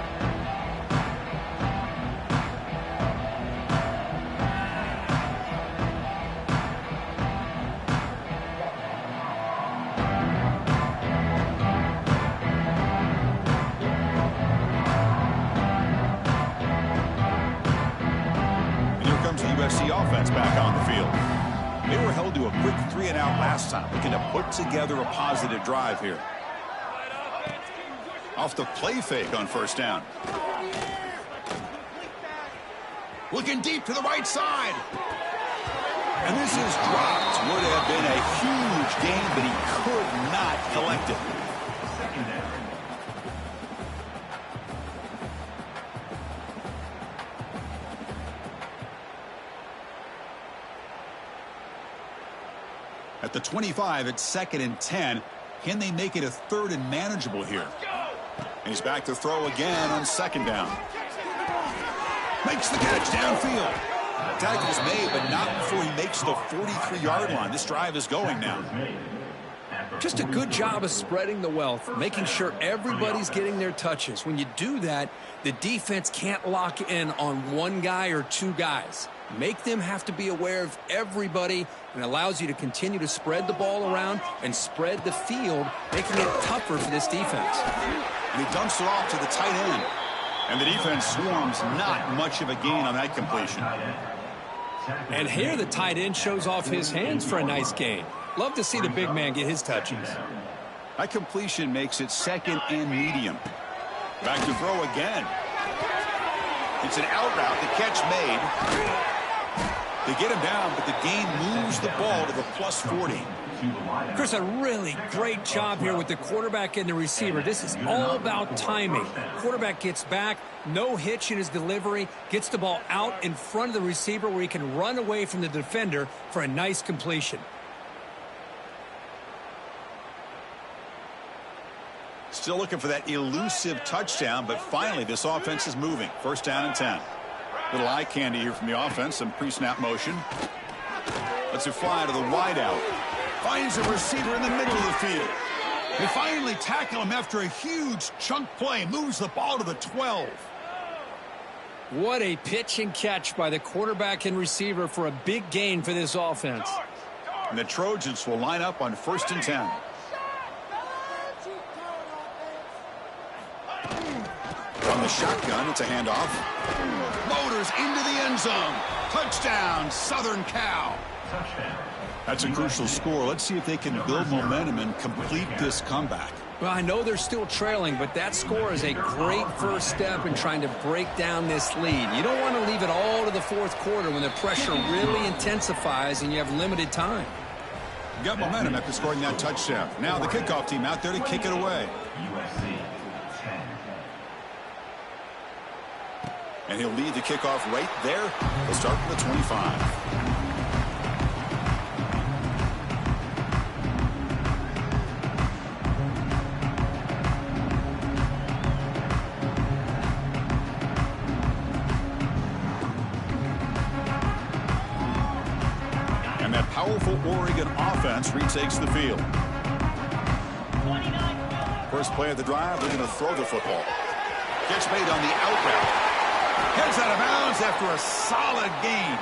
USC offense back on the field. They were held to a quick 3-and-out last time, looking to put together a positive drive here. Off the play fake on first down. Looking deep to the right side. And this is dropped. Would have been a huge gain, but he could not collect it.
Second down.
At the 25, it's 2nd and 10. Can they make it a 3rd and manageable here? And he's back to throw again on 2nd down. Makes the catch downfield. Tackle's made, but not before he makes the 43-yard line. This drive is going now.
Just a good job of spreading the wealth, making sure everybody's getting their touches. When you do that, the defense can't lock in on one guy or two guys. Make them have to be aware of everybody, and allows you to continue to spread the ball around and spread the field, making it tougher for this defense.
And he dumps it off to the tight end. And the defense swarms. Not much of a gain on that completion.
And here the tight end shows off his hands for a nice gain. Love to see the big man get his touches.
That completion makes it 2nd and medium. Back to throw again. It's an out route. The catch made. They get him down, but the gain moves the ball to the plus 40.
Chris, a really great job here with the quarterback and the receiver. This is all about timing. Quarterback gets back, no hitch in his delivery, gets the ball out in front of the receiver where he can run away from the defender for a nice completion.
Still looking for that elusive touchdown, but finally this offense is moving. First down and 10. Little eye candy here from the offense, some pre-snap motion. Lets it fly to the wideout. Finds a receiver in the middle of the field. They finally tackle him after a huge chunk play. Moves the ball to the 12.
What a pitch and catch by the quarterback and receiver for a big gain for this offense.
And the Trojans will line up on first and 10. From the shotgun, it's a handoff. Motors into the end zone. Touchdown, Southern Cal. That's a crucial score. Let's see if they can build momentum and complete this comeback.
Well, I know they're still trailing, but that score is a great first step in trying to break down this lead. You don't want to leave it all to the fourth quarter when the pressure really intensifies and you have limited time.
Got momentum after scoring that touchdown. Now the kickoff team out there to kick it away.
USC 10.
And he'll lead the kickoff right there. He'll start from the 25. And that powerful Oregon offense retakes the field. First play of the drive, they're going to throw the football. Catch made on the out route. Heads out of bounds after a solid gain.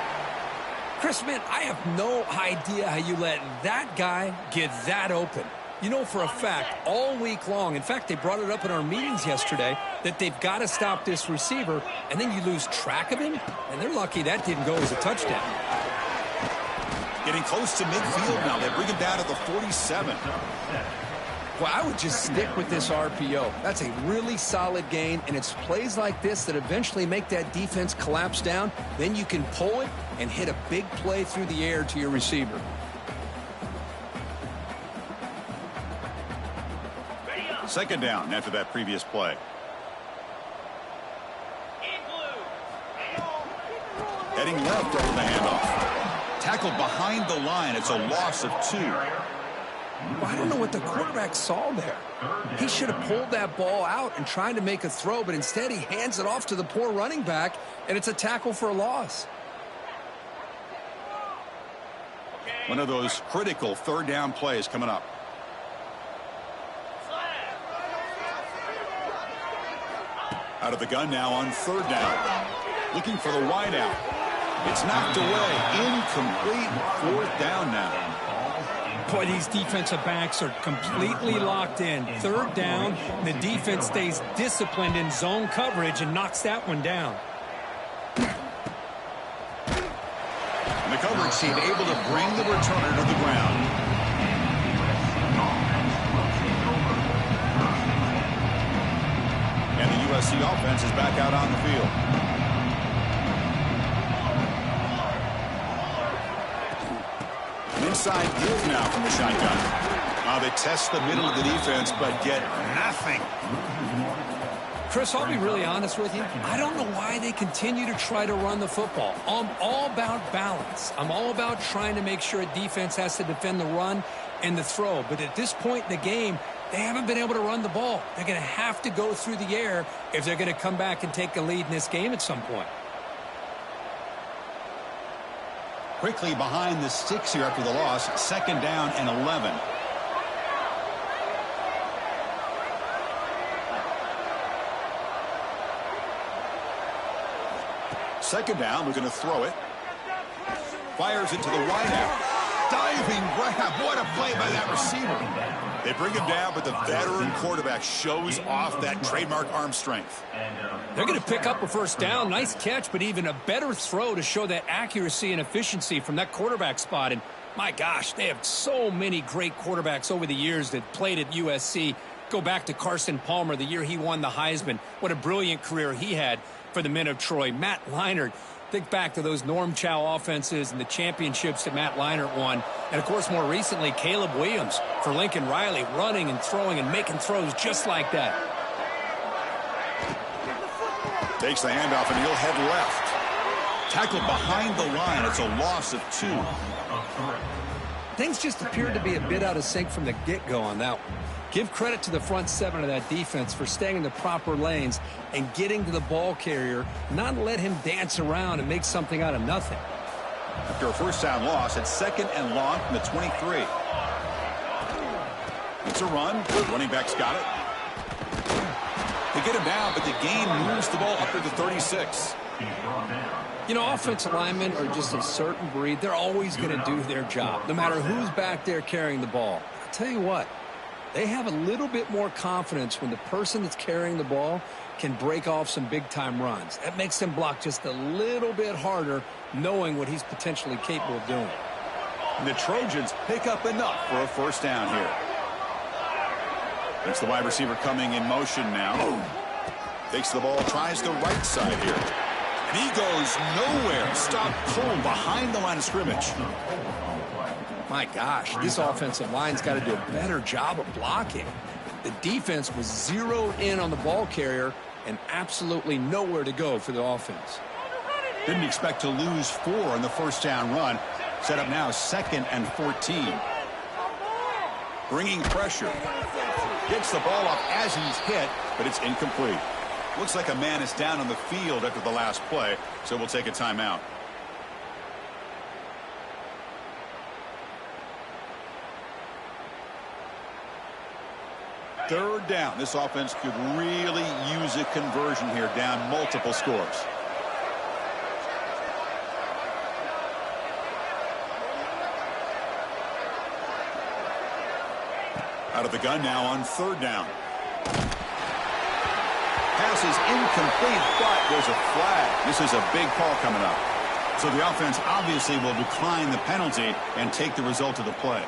Chris, man, I have no idea how you let that guy get that open. You know for a fact, all week long, in fact, they brought it up in our meetings yesterday, that they've got to stop this receiver, and then you lose track of him, and they're lucky that didn't go as a touchdown.
Getting close to midfield now. They bring him down at the 47.
Well, I would just stick with this RPO. That's a really solid gain, and it's plays like this that eventually make that defense collapse down. Then you can pull it and hit a big play through the air to your receiver.
Second down after that previous play. Heading left over the handoff. Tackled behind the line. It's a loss of 2.
Well, I don't know what the quarterback saw there. He should have pulled that ball out and tried to make a throw, but instead he hands it off to the poor running back, and it's a tackle for a loss.
One of those critical third down plays coming up. Out of the gun now on third down. Looking for the wideout. It's knocked away. Incomplete. Fourth down now.
Boy, these defensive backs are completely locked in. Third down, the defense stays disciplined in zone coverage and knocks that one down.
And the coverage team able to bring the returner to the ground. And the USC offense is back out on the field. Inside give now from the shotgun. They test the middle of the defense, but get nothing.
Chris, I'll be really honest with you. I don't know why they continue to try to run the football. I'm all about balance. I'm all about trying to make sure a defense has to defend the run and the throw. But at this point in the game, they haven't been able to run the ball. They're going to have to go through the air if they're going to come back and take a lead in this game at some point.
Quickly behind the 6 here after the loss. Second down and 11. Second down, we're going to throw it. Fires it to the wideout. Diving grab. What a play by that receiver. They bring him down, but the veteran quarterback shows off that trademark arm strength.
They're going to pick up a first down. Nice catch, but even a better throw to show that accuracy and efficiency from that quarterback spot. And my gosh, they have so many great quarterbacks over the years that played at USC. Go back to Carson Palmer, the year he won the Heisman. What a brilliant career he had for the men of Troy. Matt Leinart, Think back to those Norm Chow offenses and the championships that Matt Leinart won. And, of course, more recently, Caleb Williams for Lincoln Riley, running and throwing and making throws just like that.
Takes the handoff, and he'll head left. Tackled behind the line. It's a loss of 2.
Things just appeared to be a bit out of sync from the get-go on that one. Give credit to the front 7 of that defense for staying in the proper lanes and getting to the ball carrier, not let him dance around and make something out of nothing.
After a first down loss, it's 2nd and long from the 23. It's a run. Running back's got it. They get him down, but the gain moves the ball up to the 36.
You know, offensive linemen are just a certain breed. They're always going to do their job, no matter who's back there carrying the ball. I'll tell you what. They have a little bit more confidence when the person that's carrying the ball can break off some big-time runs. That makes them block just a little bit harder, knowing what he's potentially capable of doing.
And the Trojans pick up enough for a first down here. It's the wide receiver coming in motion now. Takes the ball, tries the right side here. And he goes nowhere. Stop cold behind the line of scrimmage.
My gosh, this offensive line's got to do a better job of blocking. The defense was zeroed in on the ball carrier and absolutely nowhere to go for the offense.
Didn't expect to lose 4 in the first down run. Set up now 2nd and 14. Bringing pressure. Gets the ball up as he's hit, but it's incomplete. Looks like a man is down on the field after the last play, so we'll take a timeout. Third down. This offense could really use a conversion here, down multiple scores. Out of the gun now on 3rd down. Pass is incomplete, but there's a flag. This is a big call coming up. So the offense obviously will decline the penalty and take the result of the play.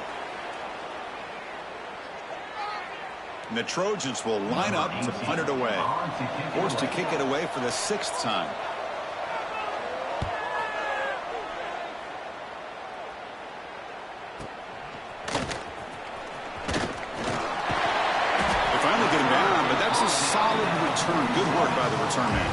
And the Trojans will line up to punt it away. Forced to kick it away for the 6th time. They finally get him down, but that's a solid return. Good work by the return man.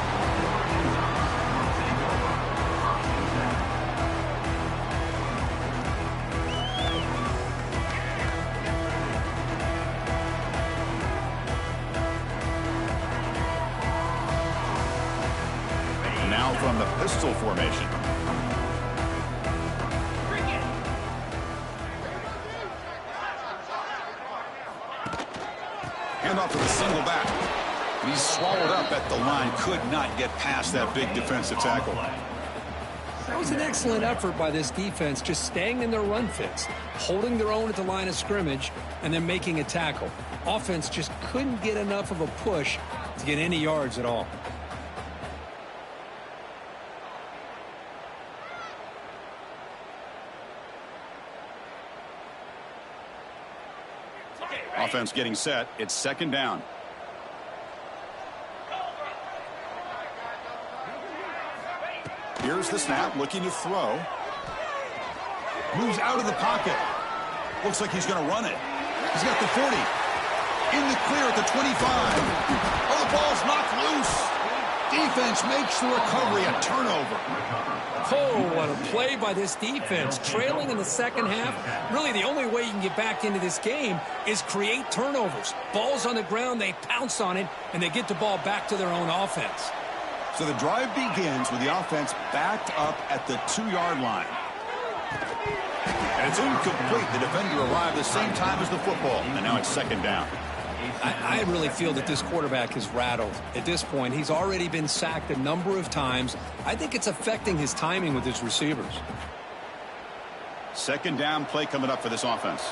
From the pistol formation. Handoff to the single back. And he's swallowed up at the line. Could not get past that big defensive tackle.
That was an excellent effort by this defense, just staying in their run fits, holding their own at the line of scrimmage, and then making a tackle. Offense just couldn't get enough of a push to get any yards at all.
Offense getting set. It's 2nd down. Here's the snap, looking to throw. Moves out of the pocket. Looks like he's going to run it. He's got the 40. In the clear at the 25. Oh, the ball's knocked loose. Defense makes the recovery, a turnover.
Oh, what a play by this defense. Trailing in the second half. Really, the only way you can get back into this game is create turnovers. Ball's on the ground, they pounce on it, and they get the ball back to their own offense.
So the drive begins with the offense backed up at the 2-yard line. And it's incomplete. The defender arrived the same time as the football, and now it's 2nd down.
I really feel that this quarterback is rattled. At this point, he's already been sacked a number of times. I think it's affecting his timing with his receivers.
2nd down play coming up for this offense.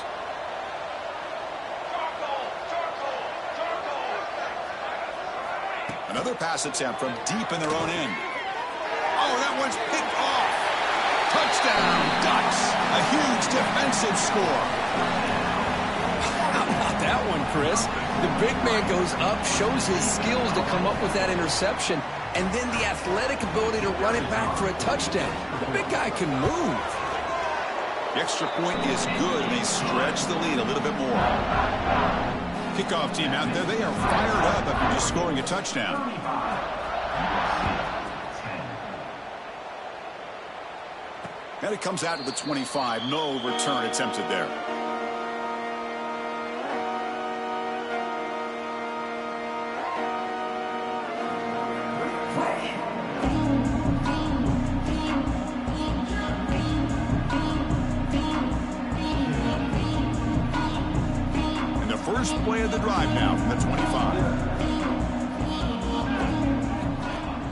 Another pass attempt from deep in their own end. Oh, that one's picked off. Touchdown, Ducks. A huge defensive score.
How about that one? Chris. The big man goes up, shows his skills to come up with that interception, and then the athletic ability to run it back for a touchdown. The big guy can move.
The extra point is good, and they stretch the lead a little bit more. Kickoff team out there, they are fired up after just scoring a touchdown. And it comes out to the 25. No return attempted there. And the first play of the drive now from the 25.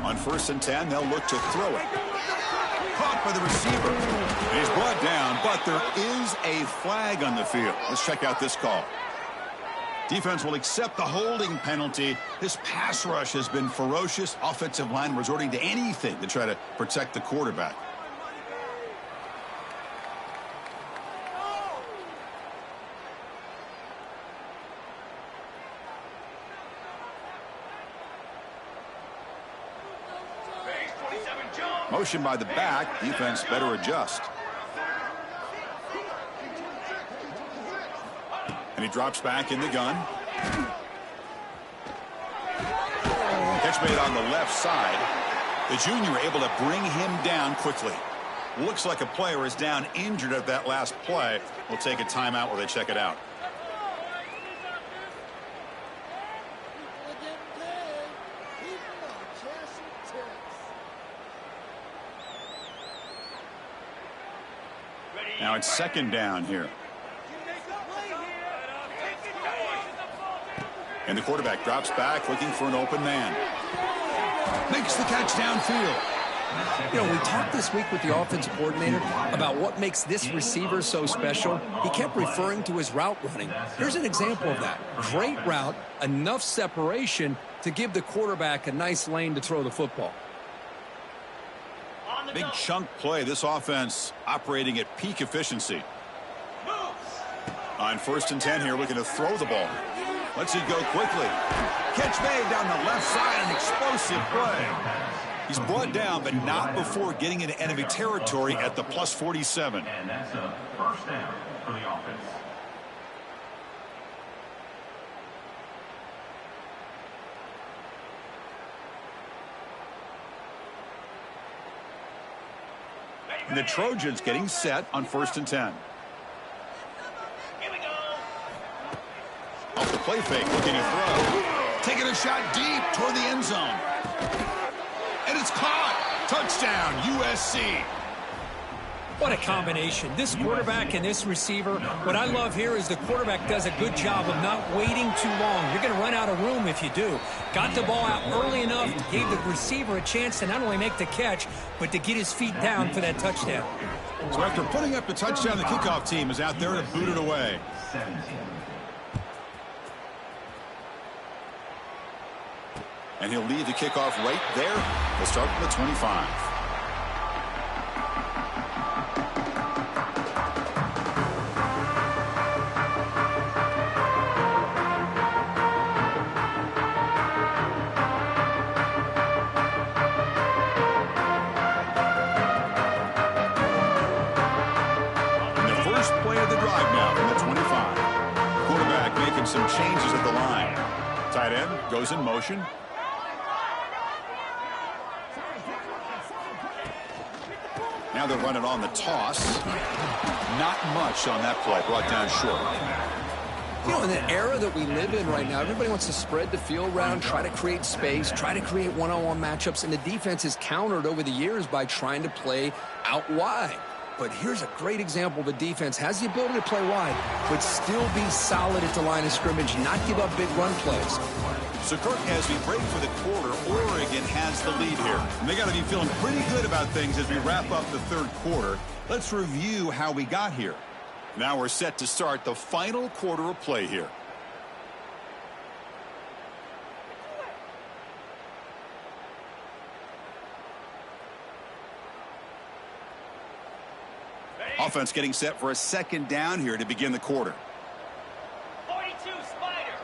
On 1st and 10, they'll look to throw it. Caught by the receiver. And he's brought down, but there is a flag on the field. Let's check out this call. Defense will accept the holding penalty. This pass rush has been ferocious. Offensive line resorting to anything to try to protect the quarterback. Motion by the back. Defense better adjust. And he drops back in the gun. Catch made on the left side. The junior able to bring him down quickly. Looks like a player is down injured at that last play. We'll take a timeout while they check it out. Now it's 2nd down here. And the quarterback drops back looking for an open man. Makes the catch downfield.
You know, we talked this week with the offensive coordinator about what makes this receiver so special. He kept referring to his route running. Here's an example of that. Great route, enough separation to give the quarterback a nice lane to throw the football.
Big chunk play. This offense operating at peak efficiency. On 1st and 10 here, looking to throw the ball. Lets it go quickly. Catch made down the left side. An explosive play. He's brought down, but not before getting into enemy territory at the plus 47.
And that's a 1st down for the offense.
And the Trojans getting set on 1st and 10.
Here we go.
Off the play fake, looking to throw. Taking a shot deep toward the end zone. And it's caught. Touchdown, USC.
What a combination. This quarterback and this receiver. What I love here is the quarterback does a good job of not waiting too long. You're going to run out of room if you do. Got the ball out early enough, gave the receiver a chance to not only make the catch, but to get his feet down for that touchdown.
So after putting up the touchdown, the kickoff team is out there to boot it away.
17.
And he'll leave the kickoff right there. We'll start from the 25. Some changes at the line. Tight end goes in motion. Now they're running on the toss. Not much on that play. Brought down short.
You know, in the era that we live in right now, everybody wants to spread the field around, try to create space, try to create one-on-one matchups, and the defense is countered over the years by trying to play out wide. But here's a great example. The defense has the ability to play wide, but still be solid at the line of scrimmage, not give up big run plays.
So, Kirk, as we break for the quarter, Oregon has the lead here. And they got to be feeling pretty good about things as we wrap up the 3rd quarter. Let's review how we got here. Now we're set to start the final quarter of play here. Offense getting set for a 2nd down here to begin the quarter.
42 Spider.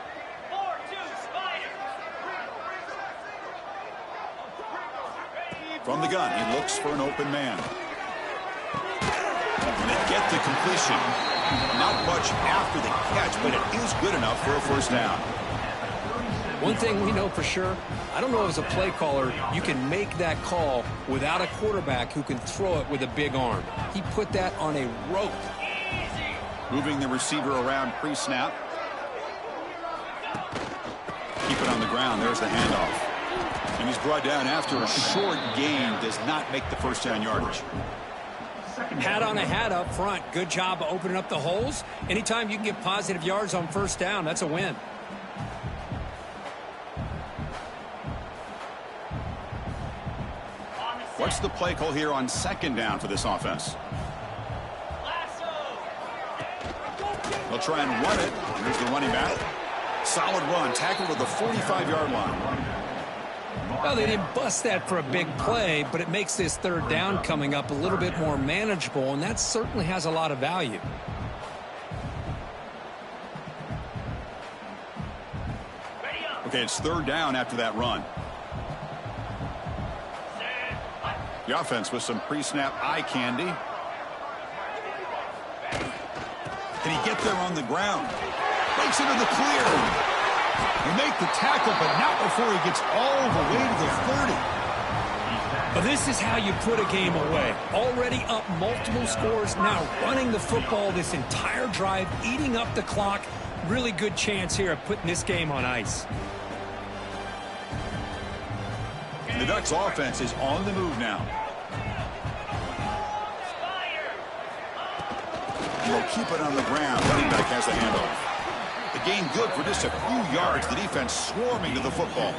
From the gun, he looks for an open man. And they get the completion. Not much after the catch, but it is good enough for a first down.
One thing we know for sure, I don't know as a play caller, you can make that call without a quarterback who can throw it with a big arm. He put that on a rope.
Moving the receiver around pre-snap. Keep it on the ground. There's the handoff. And he's brought down after a short gain. Does not make the first down yardage.
Hat on a hat up front. Good job of opening up the holes. Anytime you can get positive yards on first down, that's a win.
What's the play call here on second down for this offense? They'll try and run it. Here's the running back. Solid run. Tackled at the 45-yard line.
Well, they didn't bust that for a big play, but it makes this third down coming up a little bit more manageable, and that certainly has a lot of value.
Okay, it's third down after that run. The offense with some pre-snap eye candy. Can he get there on the ground? Breaks into the clear. He make the tackle, but not before he gets all the way to the 30.
But this is how you put a game away. Already up multiple scores, now running the football this entire drive, eating up the clock. Really good chance here of putting this game on ice.
The Ducks offense is on the move now. They'll keep it on the ground. Running back has the handoff. The gain good for just a few yards. The defense swarming to the football.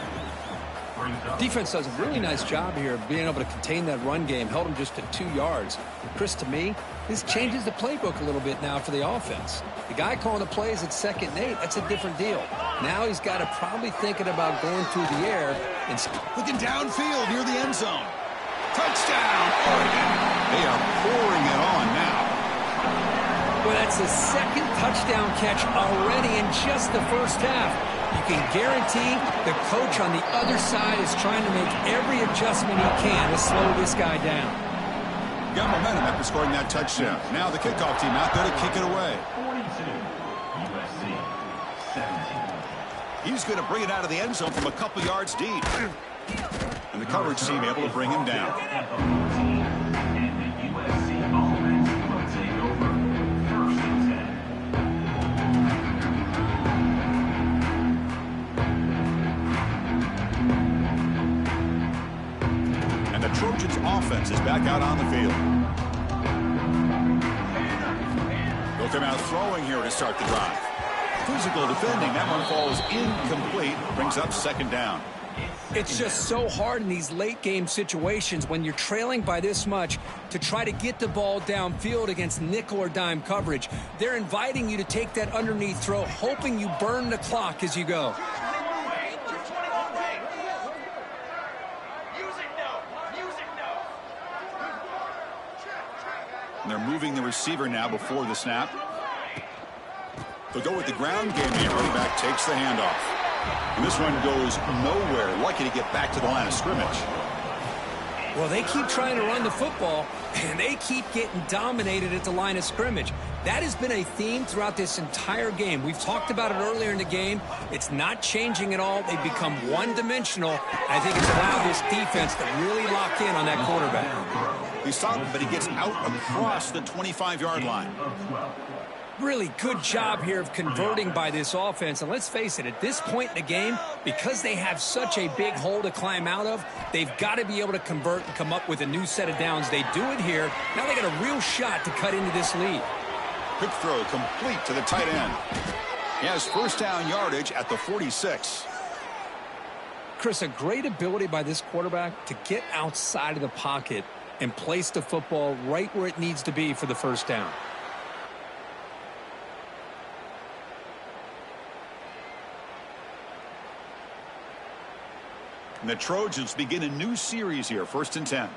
Defense does a really nice job here of being able to contain that run game. Held him just to 2 yards. Chris, to me, this changes the playbook a little bit now for the offense. The guy calling the plays at 2nd and 8, that's a different deal. Now he's got to probably thinking about going through the air. And
looking downfield near the end zone. Touchdown, Oregon. They are pouring it on now.
Well, that's the second touchdown catch already in just the first half. You can guarantee the coach on the other side is trying to make every adjustment he can to slow this guy down.
Got momentum after scoring that touchdown. Now the kickoff team out there to kick it away.
42, USC 17.
He's going to bring it out of the end zone from a couple yards deep. And the coverage team able to bring him down.
And the USC offense will take over 1st and 10.
And the Trojans offense is back out on the field. They'll come out throwing here to start the drive. Physical defending. That one falls incomplete. Brings up 2nd down.
it's just so hard in these late game situations when you're trailing by this much to try to get the ball downfield against nickel or dime coverage. They're inviting you to take that underneath throw, hoping you burn the clock as you go.
And they're moving the receiver now before the snap. They'll go with the ground game here. Running back takes the handoff. And this one goes nowhere. Lucky to get back to the line of scrimmage.
Well, they keep trying to run the football, and they keep getting dominated at the line of scrimmage. That has been a theme throughout this entire game. We've talked about it earlier in the game. It's not changing at all. They've become one-dimensional. I think it's allowed this defense to really lock in on that quarterback.
He stopped him, but he gets out across the 25-yard line.
Really good job here of converting by this offense. And let's face it, at this point in the game, because they have such a big hole to climb out of, they've got to be able to convert and come up with a new set of downs. They do it here. Now they got a real shot to cut into this lead.
Quick throw complete to the tight end. He has first down yardage at the 46.
Chris, a great ability by this quarterback to get outside of the pocket and place the football right where it needs to be for the first down.
And the Trojans begin a new series here, 1st and 10.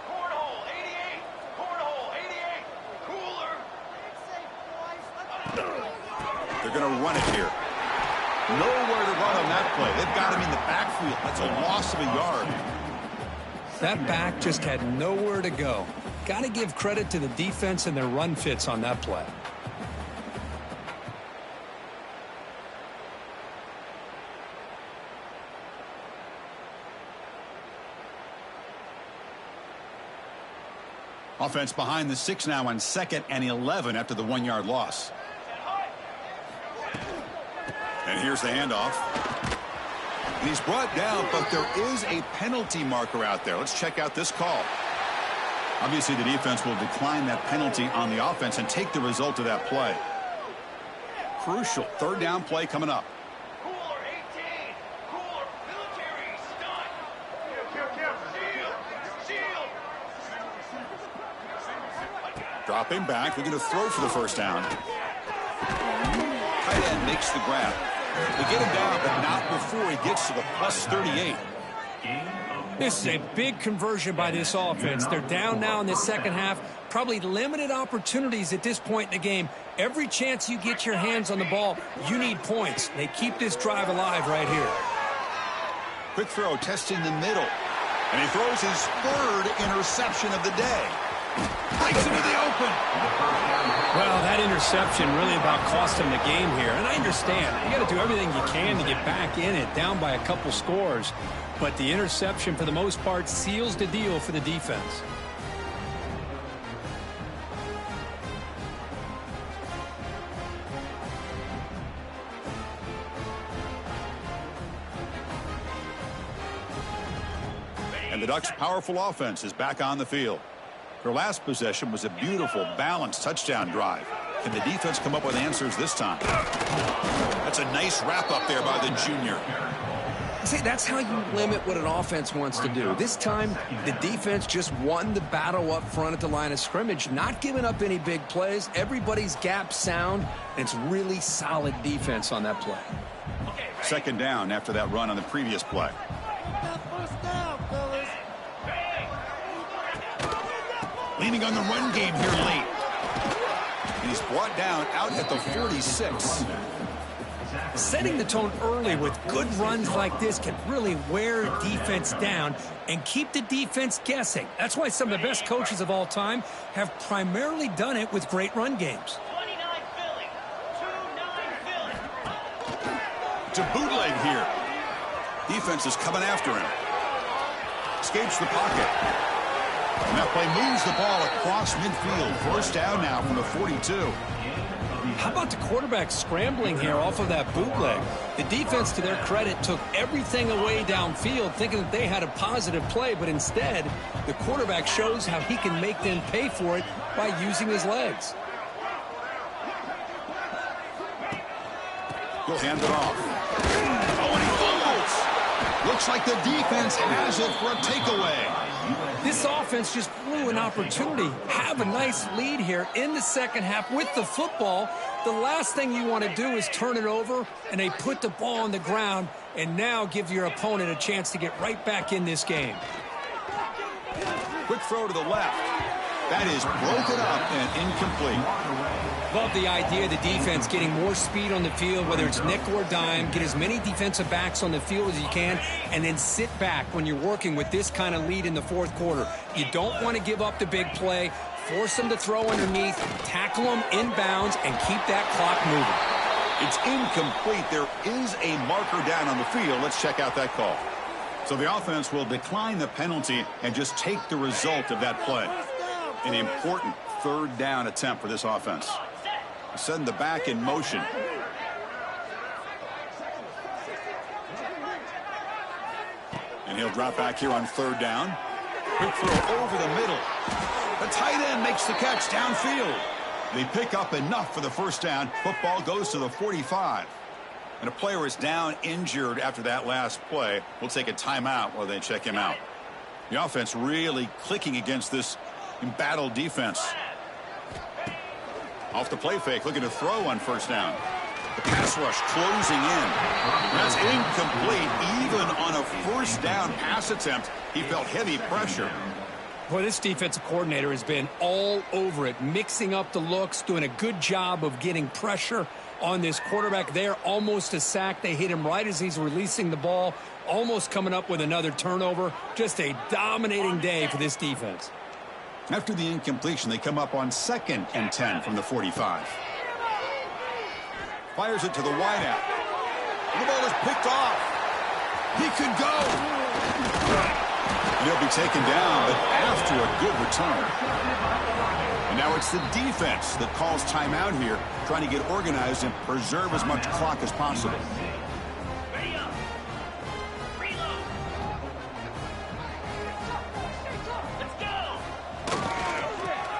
Cornhole 88. Cornhole 88. Cooler.
They're going to run it here. Nowhere to run on that play. They've got him in the backfield. That's a loss of a yard.
That back just had nowhere to go. Got to give credit to the defense and their run fits on that play.
Offense behind the 6 now on 2nd and 11 after the 1-yard loss. And here's the handoff. And he's brought down, but there is a penalty marker out there. Let's check out this call. Obviously, the defense will decline that penalty on the offense and take the result of that play. Crucial 3rd down play coming up.
Cooler 18. Cooler military stun. Shield.
Dropping back. They're going to throw for the 1st down. Tight end makes the grab. They get him down, but not before he gets to the plus 38.
This is a big conversion by this offense. They're down now in the second half. Probably limited opportunities at this point in the game. Every chance you get your hands on the ball, you need points. They keep this drive alive right here.
Quick throw, testing the middle. And he throws his 3rd interception of the day. Breaks into the open.
Well, that interception really about cost him the game here. And I understand. You got to do everything you can to get back in it, down by a couple scores. But the interception, for the most part, seals the deal for the defense.
And the Ducks' powerful offense is back on the field. Their last possession was a beautiful, balanced touchdown drive. Can the defense come up with answers this time? That's a nice wrap up there by the junior.
See, that's how you limit what an offense wants to do. This time, the defense just won the battle up front at the line of scrimmage, not giving up any big plays. Everybody's gap sound, and it's really solid defense on that play.
2nd down after that run on the previous play. Leaning on the run game here late. He's brought down out at the 46.
Setting the tone early with good runs like this can really wear defense down and keep the defense guessing. That's why some of the best coaches of all time have primarily done it with great run games.
29 Philly. 2-9 Philly.
To bootleg here. Defense is coming after him. Escapes the pocket. And that play moves the ball across midfield. 1st down now from the 42.
How about the quarterback scrambling here off of that bootleg? The defense, to their credit, took everything away downfield, thinking that they had a positive play, but instead, the quarterback shows how he can make them pay for it by using his legs.
He'll hand it off. Oh, and he fumbles. Looks like the defense has it for a takeaway.
This offense just blew an opportunity. Have a nice lead here in the second half with the football. The last thing you want to do is turn it over, and they put the ball on the ground and now give your opponent a chance to get right back in this game.
Quick throw to the left. That is broken up and incomplete.
Love the idea of the defense getting more speed on the field, whether it's nickel or dime. Get as many defensive backs on the field as you can, and then sit back when you're working with this kind of lead in the 4th quarter. You don't want to give up the big play. Force them to throw underneath, tackle them inbounds, and keep that clock moving.
It's incomplete. There is a marker down on the field. Let's check out that call. So the offense will decline the penalty and just take the result of that play. An important 3rd down attempt for this offense. Send the back in motion. And he'll drop back here on 3rd down. Quick throw over the middle. The tight end makes the catch downfield. They pick up enough for the 1st down. Football goes to the 45. And a player is down injured after that last play. We'll take a timeout while they check him out. The offense really clicking against this embattled defense. Off the play fake, looking to throw on 1st down. The pass rush closing in. That's incomplete. Even on a 1st down pass attempt, he felt heavy pressure.
Boy, this defensive coordinator has been all over it, mixing up the looks, doing a good job of getting pressure on this quarterback there. Almost a sack. They hit him right as he's releasing the ball. Almost coming up with another turnover. Just a dominating day for this defense.
After the incompletion, they come up on 2nd and 10 from the 45. Fires it to the wideout. The ball is picked off. He could go. And he'll be taken down, but after a good return. And now it's the defense that calls timeout here, trying to get organized and preserve as much clock as possible.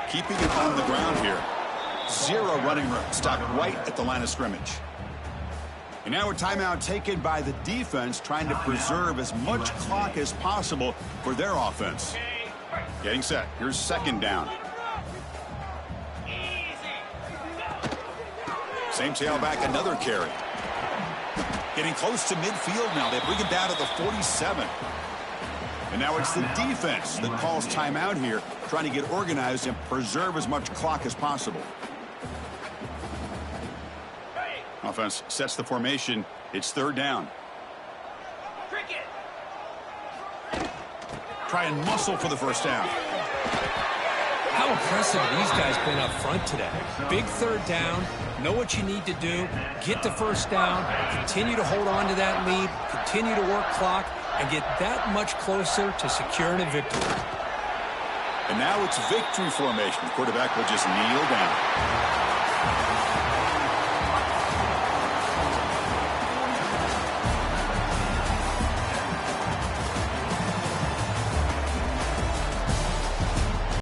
Keeping it on the ground here. 0 running room. Stopped right at the line of scrimmage. And now a timeout taken by the defense, trying to preserve as much clock as possible for their offense. Getting set. Here's 2nd down. Same tailback, another carry. Getting close to midfield now. They bring it down to the 47. And now it's the defense that calls timeout here, trying to get organized and preserve as much clock as possible. Offense sets the formation. It's 3rd down. Try and muscle for the 1st down.
How impressive these guys been up front today. Big 3rd down. Know what you need to do. Get the 1st down. Continue to hold on to that lead. Continue to work clock. And get that much closer to securing a victory.
And now it's victory formation. The quarterback will just kneel down.